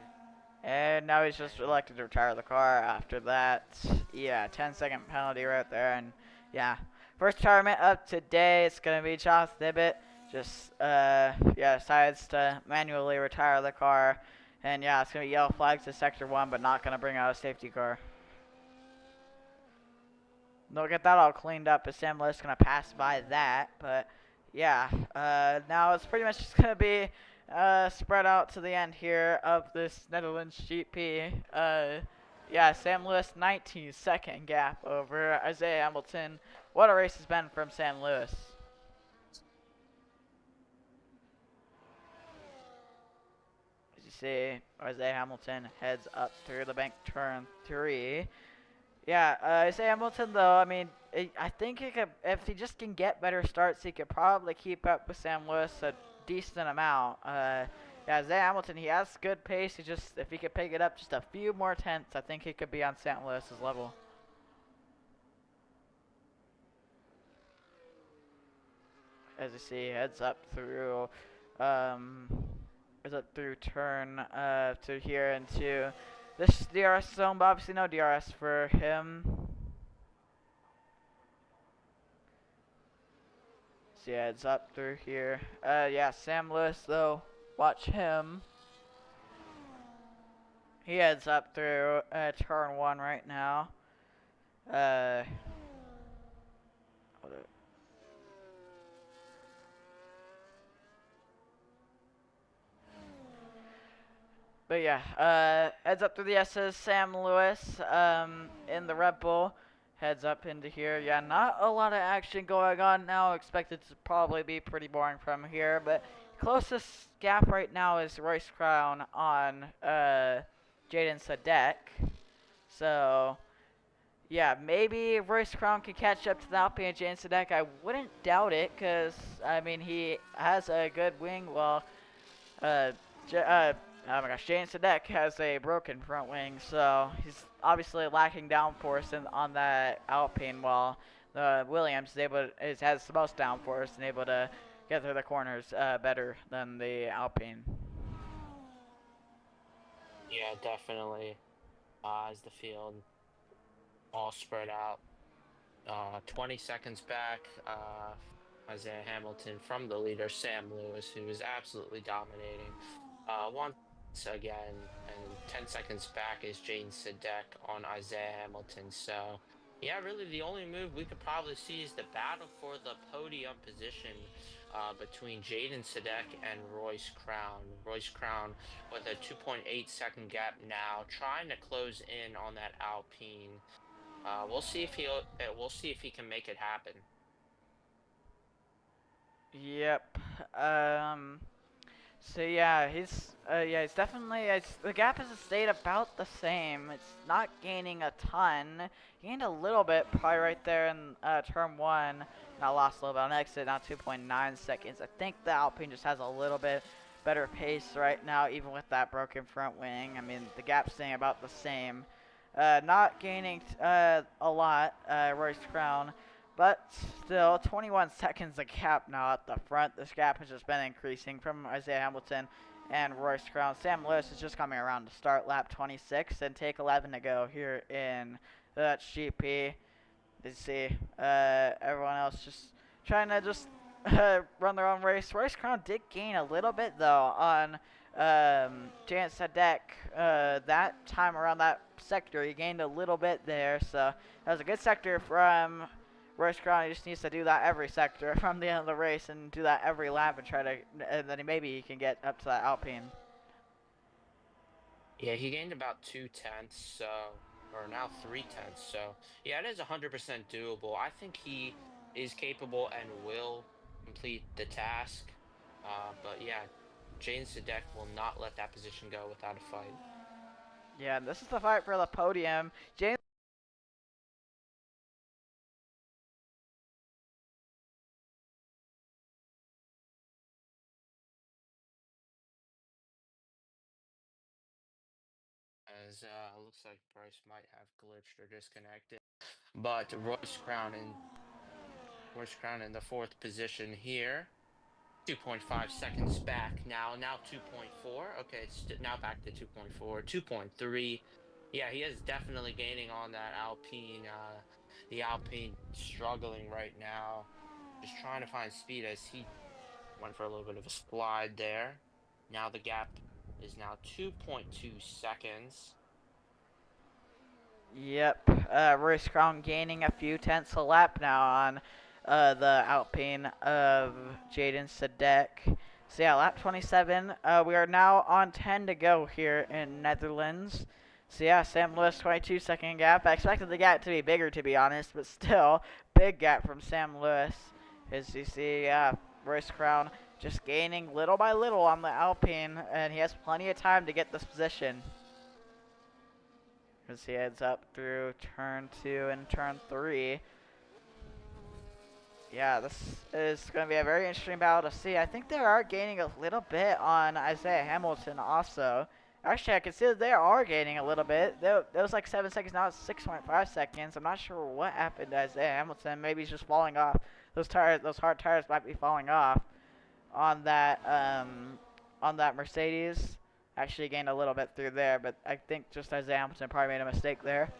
and now he's just and elected to retire the car after that. Yeah, 10-second penalty right there, and yeah, first retirement of today. It's gonna be Jonathan Hibbett. Just yeah, decides to manually retire the car. And yeah, it's going to be yellow flags to sector 1, but not going to bring out a safety car. They'll get that all cleaned up, as Sam Lewis going to pass by that. But yeah, now it's pretty much just going to be spread out to the end here of this Netherlands GP. Yeah, Sam Lewis 19-second gap over Isaiah Hamilton what a race has been from San Luis. As you see, Isaiah Hamilton heads up through the bank turn 3. Yeah, Isaiah Hamilton, though, I mean, I think he could, if he just can get better starts, he could probably keep up with San Luis a decent amount. Yeah, Isaiah Hamilton, he has good pace. He just, if he could pick it up just a few more tenths, I think he could be on San Luis's level. As you see, heads up through, um, heads up through turn to here into this DRS zone, but obviously no DRS for him. So yeah, heads up through here. Yeah, Sam Lewis though, watch him. He heads up through turn 1 right now. Uh, But yeah, heads up through the S's, Sam Lewis, in the Red Bull, heads up into here. Yeah, not a lot of action going on now. Expected to probably be pretty boring from here, but closest gap right now is Royce Crown on Jaden Sadek. So yeah, maybe Royce Crown can catch up to the Alpine and Jaden Sadek. I wouldn't doubt it, because I mean he has a good wing. Well, uh, oh my gosh, Jaden Sadek has a broken front wing, so he's obviously lacking downforce on that Alpine, while Williams has the most downforce and able to get through the corners better than the Alpine. Yeah, definitely. As the field all spread out. 20 seconds back, Isaiah Hamilton from the leader, Sam Lewis, who is absolutely dominating. Once again, and 10 seconds back is Jane Sadek on Isaiah Hamilton. So, yeah, really the only move we could probably see is the battle for the podium position between Jaden Sadek and Royce Crown. Royce Crown with a 2.8 second gap now, trying to close in on that Alpine. We'll see if we'll see if he can make it happen. Yep. So yeah, he's definitely. The gap has stayed about the same. It's not gaining a ton. Gained a little bit, probably right there in turn 1. Now lost a little bit on exit. Now 2.9 seconds. I think the Alpine just has a little bit better pace right now, even with that broken front wing. I mean, the gap's staying about the same. Not gaining a lot. Royce Crown. But still, 21 seconds of gap now at the front. This gap has just been increasing from Isaiah Hamilton and Royce Crown. Sam Lewis is just coming around to start lap 26 and take 11 to go here in the GP. You see, everyone else just trying to just run their own race. Royce Crown did gain a little bit though on Jan Sadek. That time around that sector, he gained a little bit there. So that was a good sector from Royce Crown. He just needs to do that every sector from the end of the race and do that every lap and try to, and then maybe he can get up to that Alpine. Yeah, he gained about 2 tenths, so or now 3 tenths. So yeah, it is 100% doable. I think he is capable and will complete the task. But yeah, Jane Sadek will not let that position go without a fight. Yeah, this is the fight for the podium. James As looks like Price might have glitched or disconnected. But Royce Crown in the fourth position here. 2.5 seconds back now 2.4. Okay, it's now back to 2.4, 2.3. Yeah, he is definitely gaining on that Alpine. The Alpine struggling right now, just trying to find speed as he went for a little bit of a slide there. Now the gap is now 2.2 seconds. Yep, Royce Crown gaining a few tenths a lap now on the Alpine of Jaden Sadek. So yeah, lap 27. We are now on 10 to go here in Netherlands. So yeah, Sam Lewis 22-second gap. I expected the gap to be bigger, to be honest, but still big gap from Sam Lewis. As you see, Royce Crown just gaining little by little on the Alpine, and he has plenty of time to get this position. As he heads up through turn 2 and turn 3. Yeah, this is going to be a very interesting battle to see. I think they are gaining a little bit on Isaiah Hamilton also. Actually, I can see that they are gaining a little bit. That was like 7 seconds, now it's 6.5 seconds. I'm not sure what happened to Isaiah Hamilton. Maybe he's just falling off. Those tires, those hard tires might be falling off on that Mercedes. Actually gained a little bit through there, but I think just Isaiah Hamilton probably made a mistake there.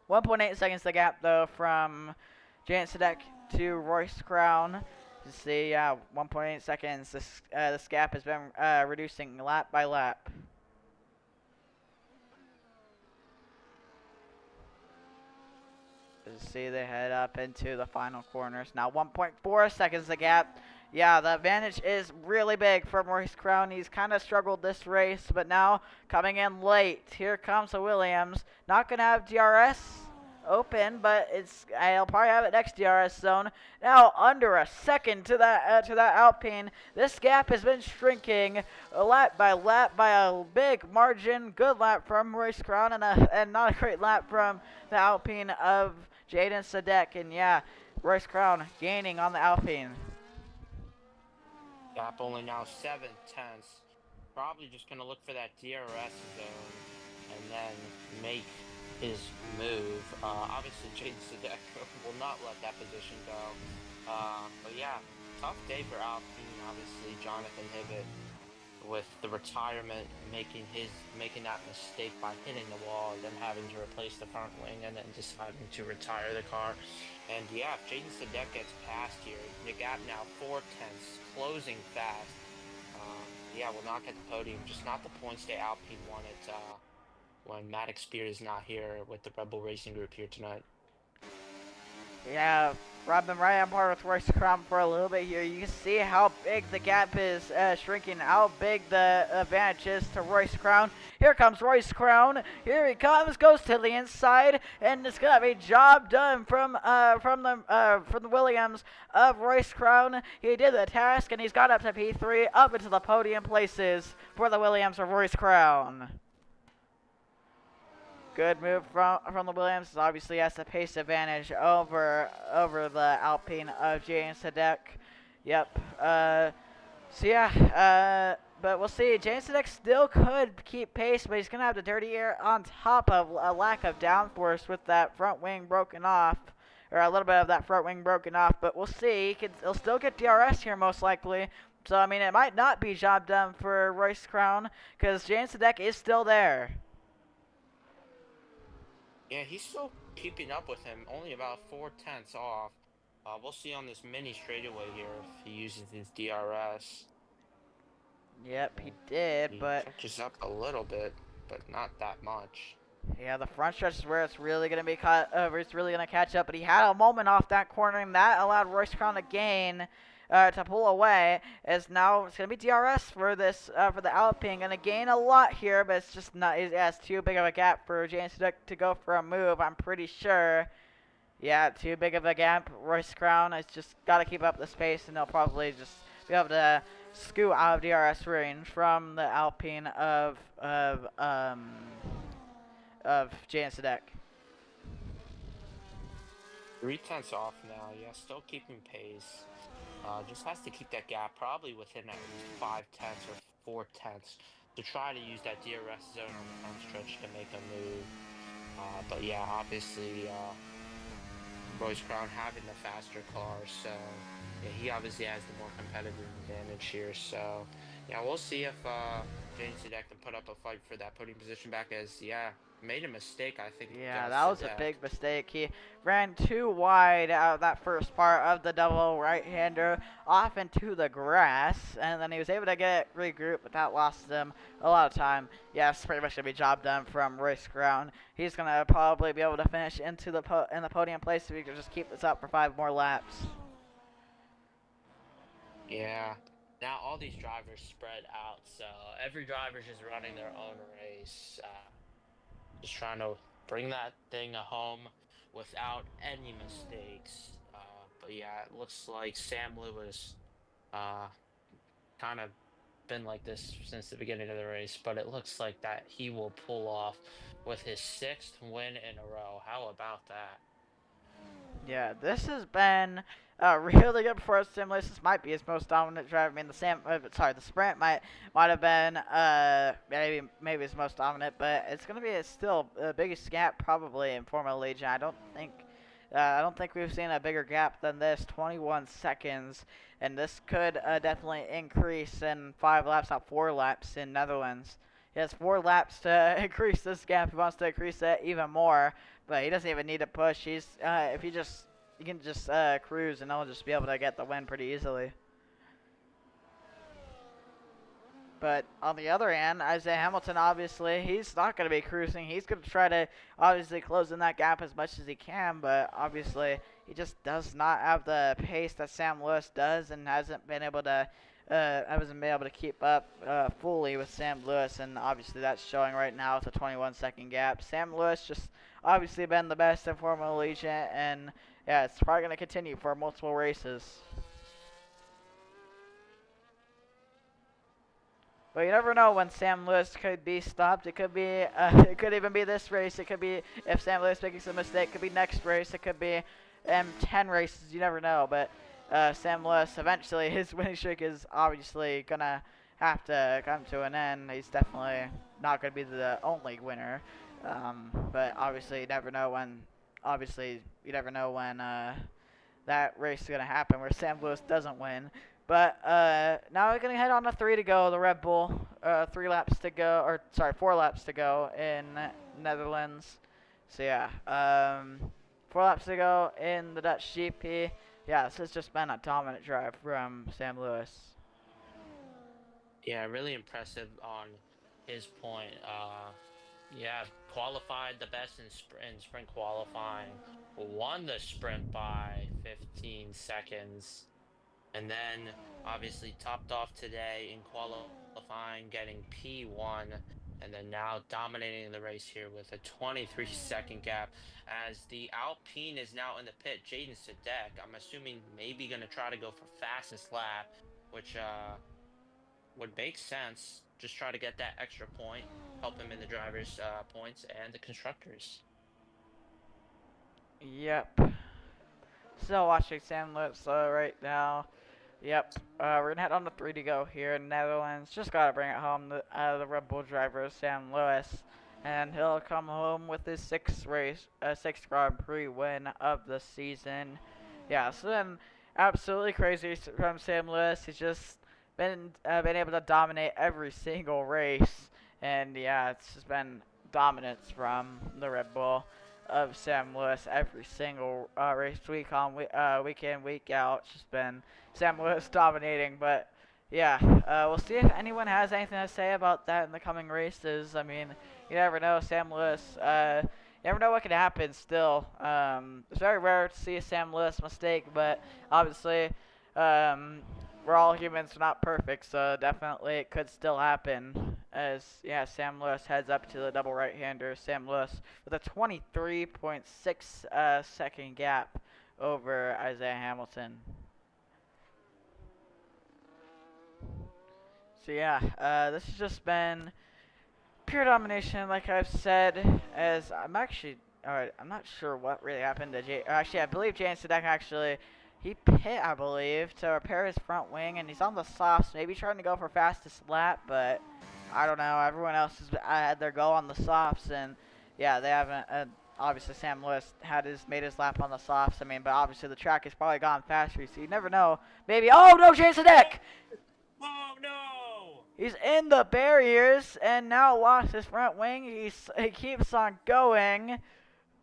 1.8 seconds the gap though from Jant Sadek to Royce Crown. You see, 1.8 seconds. This gap has been reducing lap by lap. As you see, they head up into the final corners. Now 1.4 seconds the gap. Yeah, the advantage is really big for Royce Crown. He's kind of struggled this race, but now coming in late. Here comes the Williams. Not going to have DRS open, but I'll probably have it next DRS zone. Now under a second to that Alpine. This gap has been shrinking lap by a big margin. Good lap from Royce Crown and not a great lap from the Alpine of Jaden Sadek. And yeah, Royce Crown gaining on the Alpine. Gap only now 7/10. Probably just going to look for that DRS zone and then make his move. Obviously, Jaden Sadek will not let that position go. But yeah, tough day for Alpine. Obviously, Jonathan Hibbett with the retirement making that mistake by hitting the wall and then having to replace the front wing and then deciding to retire the car. And yeah, if Jaden Sadek gets past here, the gap now 4/10, closing fast. Yeah, will not get the podium, just not the points that Alpine wanted when Maddox Spear is not here with the Rebel Racing Group here tonight. Yeah, Rob been right on par with Royce Crown for a little bit here. You can see how big the gap is shrinking, how big the advantage is to Royce Crown. Here comes Royce Crown. Here he comes, goes to the inside, and it's gonna be job done from the Williams of Royce Crown. He did the task, and he's got up to P3, up into the podium places for the Williams of Royce Crown. Good move from the Williams. Obviously has the pace advantage over the Alpine of Jaden Sadek. Yep. So yeah. But we'll see. Jaden Sadek still could keep pace, but he's gonna have the dirty air on top of a lack of downforce with that front wing broken off, or a little bit of that front wing broken off. But we'll see. He'll still get DRS here most likely. So I mean, it might not be job done for Royce Crown because Jaden Sadek is still there. Yeah, he's still keeping up with him, only about 4/10 off. We'll see on this mini straightaway here if he uses his DRS. Yep, he did, He but catches up a little bit, but not that much. yeah, the front stretch is where it's really gonna be it's really gonna catch up. But he had a moment off that corner, and that allowed Royce Crown to gain, to pull away. As now it's gonna be DRS for this for the Alpine, gonna gain a lot here, but it's just not. It has too big of a gap for James to go for a move. I'm pretty sure. Yeah, too big of a gap. Royce Crown has just got to keep up the pace, and they'll probably just be able to scoot out of DRS range from the Alpine of Jaden Sadek. 3/10 off now. Yeah, still keeping pace. Just has to keep that gap probably within at least 5/10 or 4/10 to try to use that DRS zone on the front stretch to make a move. But yeah, obviously Royce Crown having the faster car, so yeah, he obviously has the more competitive advantage here. So yeah, we'll see if Jaden Sadek can put up a fight for that podium position back. As yeah, made a mistake, I think. Yeah, that was a big mistake. He ran too wide out of that first part of the double right-hander off into the grass, and then he was able to get regrouped, but that lost him a lot of time. Yeah, it's pretty much gonna be job done from Royce Crown. He's gonna probably be able to finish into the podium place if he can just keep this up for 5 more laps. Yeah. Now all these drivers spread out, so every driver's just running their own race. Just trying to bring that thing home without any mistakes. But yeah, it looks like Sam Lewis uh, kind of been like this since the beginning of the race, but it looks like that he will pull off with his 6th win in a row. How about that? Yeah, this has been really good for us. Simulations. This might be his most dominant drive. I mean, the sprint might have been maybe his most dominant, but it's gonna be still the biggest gap probably in Formula Legion. I don't think we've seen a bigger gap than this, 21 seconds, and this could definitely increase in 5 laps, not 4 laps in Netherlands. He has 4 laps to increase this gap. He wants to increase it even more. But he doesn't even need to push. If he can just cruise and he'll just be able to get the win pretty easily. But on the other hand, Isaiah Hamilton, obviously, he's not going to be cruising. He's going to try to obviously close in that gap as much as he can. But obviously, he just does not have the pace that Sam Lewis does, and hasn't been able to keep up fully with Sam Lewis. And obviously, that's showing right now with a 21-second gap. Sam Lewis just obviously been the best in Formula Allegiant, and yeah, it's probably going to continue for multiple races. But you never know when Sam Lewis could be stopped. It could be, it could even be this race. It could be if Sam Lewis makes a mistake. It could be next race. It could be 10 races. You never know. But Sam Lewis, eventually, his winning streak is obviously gonna have to come to an end. He's definitely not gonna be the only winner. But obviously, you never know when. Obviously, you never know when that race is gonna happen where Sam Lewis doesn't win. But now we're gonna head on to 3 to go. The Red Bull, 3 laps to go, or sorry, 4 laps to go in Netherlands. So yeah, 4 laps to go in the Dutch GP. Yeah, this has just been a dominant drive from Sam Lewis. Yeah, really impressive on his point. Yeah, qualified the best in sprint qualifying, won the sprint by 15 seconds, and then obviously topped off today in qualifying, getting P1, and then now dominating the race here with a 23-second gap. As the Alpine is now in the pit, Jaden Sadek, I'm assuming maybe going to try to go for fastest lap, which would make sense. Just try to get that extra point, help him in the drivers' points and the constructors. Yep. Still watching Sam Lewis right now. Yep. We're gonna head on to 3 to go here in Netherlands. Just gotta bring it home. The Red Bull driver Sam Lewis, and he'll come home with his sixth Grand Prix win of the season. Yeah, it's been absolutely crazy from Sam Lewis. He's just been able to dominate every single race, and yeah, it's just been dominance from the Red Bull of Sam Lewis every single race week in, week out. It's just been Sam Lewis dominating. But yeah, we'll see if anyone has anything to say about that in the coming races. I mean, you never know. Sam Lewis, you never know what could happen still. It's very rare to see a Sam Lewis mistake, but obviously, we're all humans, we're not perfect, so definitely it could still happen. As yeah, Sam Lewis heads up to the double right-hander. Sam Lewis with a 23.6 second gap over Isaiah Hamilton. So yeah, this has just been pure domination, like I've said. As I'm not sure what really happened to Jay. Actually, I believe Jay Sadek he pit, I believe, to repair his front wing, and he's on the softs, maybe trying to go for fastest lap, but I don't know. Everyone else has had their go on the softs, and yeah, they haven't. Obviously, Sam Lewis made his lap on the softs. I mean, but obviously the track has probably gone faster, so you never know. Maybe. Oh no, Jay Sadek! Oh no! He's in the barriers and now lost his front wing. He keeps on going,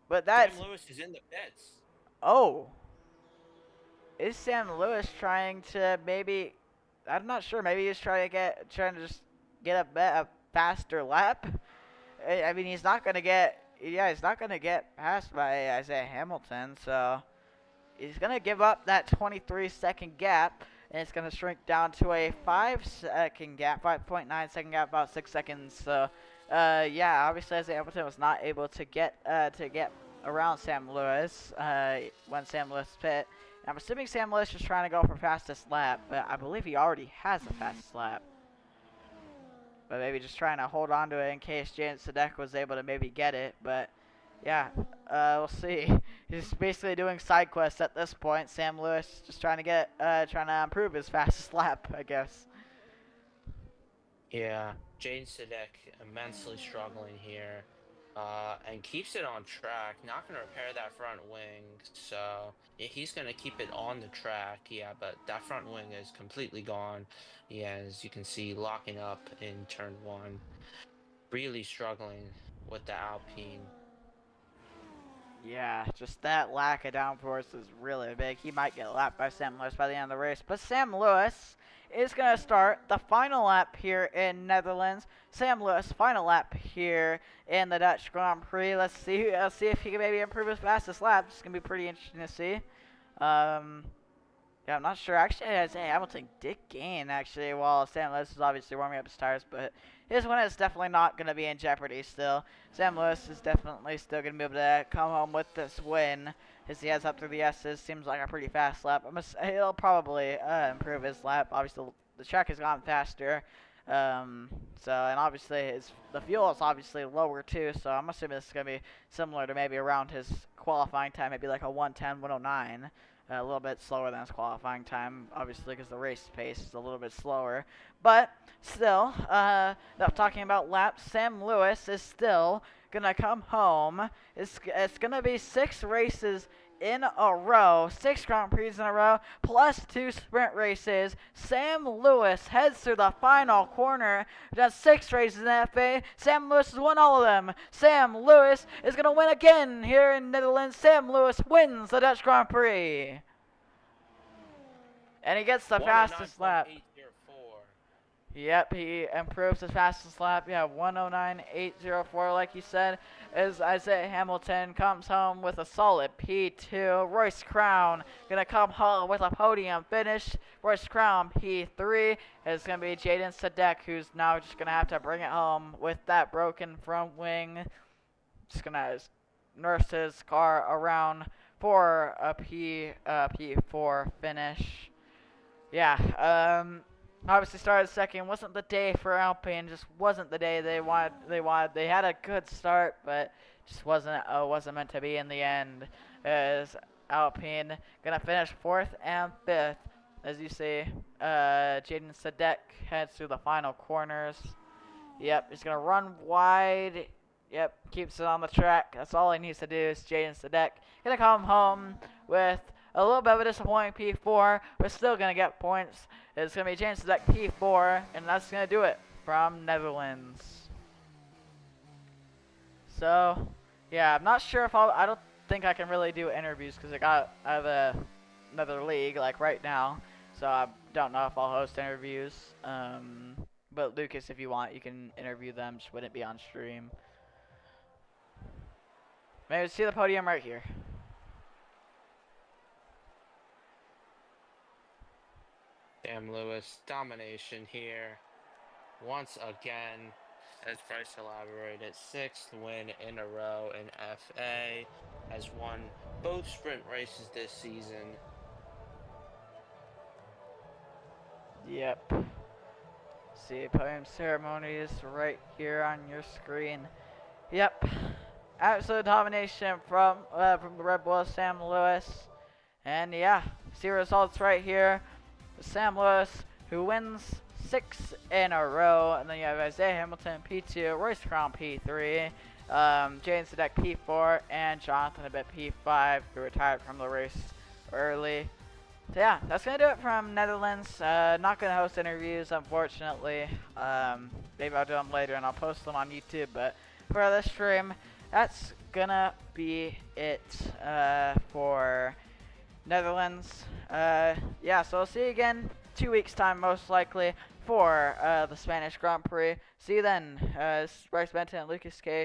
but that's Sam Lewis is in the pits. oh. Is Sam Lewis trying to maybe? I'm not sure. Maybe he's trying to just get a faster lap. I mean, he's not gonna get. Yeah, he's not gonna get passed by Isaiah Hamilton. So he's gonna give up that 23-second gap, and it's gonna shrink down to a 5-second gap, 5.9 second gap, about 6 seconds. So yeah, obviously Isaiah Hamilton was not able to get around Sam Lewis when Sam Lewis pit. And I'm assuming Sam Lewis is trying to go for fastest lap, but I believe he already has the fastest lap. But maybe just trying to hold on to it in case Jaden Sadek was able to maybe get it. But yeah, we'll see. He's basically doing side quests at this point. Sam Lewis just trying to improve his fastest lap, I guess. Yeah, Jaden Sadek immensely struggling here, and keeps it on track. Not going to repair that front wing, so he's going to keep it on the track. Yeah, but that front wing is completely gone. Yeah, as you can see, locking up in turn one. Really struggling with the Alpine. Yeah, just that lack of downforce is really big. He might get lapped by Sam Lewis by the end of the race. But Sam Lewis is going to start the final lap here in Netherlands. Sam Lewis, final lap here in the Dutch Grand Prix. Let's see if he can maybe improve his fastest lap. It's going to be pretty interesting to see. Yeah, I'm not sure. Actually, Isaiah Hamilton did gain, actually, while Sam Lewis is obviously warming up his tires, but his win is definitely not going to be in jeopardy still. Sam Lewis is definitely still going to be able to come home with this win, as he has up through the S's. Seems like a pretty fast lap. He'll probably improve his lap. Obviously, the track has gone faster. And obviously, the fuel is obviously lower, too, so I'm assuming this is going to be similar to maybe around his qualifying time, maybe like a 110, 109. A little bit slower than his qualifying time, obviously, because the race pace is a little bit slower. But still, not talking about laps, Sam Lewis is still going to come home. It's going to be 6 races in a row, 6 Grand Prix in a row, plus 2 sprint races. Sam Lewis heads through the final corner. Does 6 races in FA. Sam Lewis has won all of them. Sam Lewis is going to win again here in Netherlands. Sam Lewis wins the Dutch Grand Prix. And he gets the fastest lap. Yep, he improves his fastest lap. Yeah, 109.804, like you said, as Isaiah Hamilton comes home with a solid P2. Royce Crown gonna come home with a podium finish. Royce Crown P3 is gonna be Jaden Sadek, who's now just gonna have to bring it home with that broken front wing. Just gonna nurse his car around for a P4 finish. Yeah, obviously started second. Wasn't the day for Alpine. Just wasn't the day they wanted. They had a good start, but just wasn't meant to be in the end. As Alpine gonna finish 4th and 5th, as you see. Jaden Sadek heads through the final corners. Yep, he's gonna run wide. Yep, keeps it on the track. That's all he needs to do is Jaden Sadek. Gonna come home with a little bit of a disappointing P4, but still going to get points. It's going to be James Sadek P4, and that's going to do it from Netherlands. So, yeah, I'm not sure if I don't think I can really do interviews because I got out of another league, like right now. So I don't know if I'll host interviews. But Lucas, if you want, you can interview them. Just wouldn't be on stream. Maybe see the podium right here. Sam Lewis domination here once again, as Price elaborated. 6th win in a row in FA, has won both sprint races this season. Yep. See podium ceremonies right here on your screen. Yep. Absolute domination from the Red Bull Sam Lewis. And yeah, see results right here. Sam Lewis, who wins 6 in a row, and then you have Isaiah Hamilton P2, Royce Crown P3, Jaden Sadek P4, and Jonathan Abbott P5, who retired from the race early. So yeah, that's gonna do it from Netherlands. Not gonna host interviews, unfortunately. Maybe I'll do them later and I'll post them on YouTube. But for this stream, that's gonna be it for Netherlands. Yeah, so I'll see you again 2 weeks time most likely for the Spanish Grand Prix. See you then. Bryce Benton and Lucas K.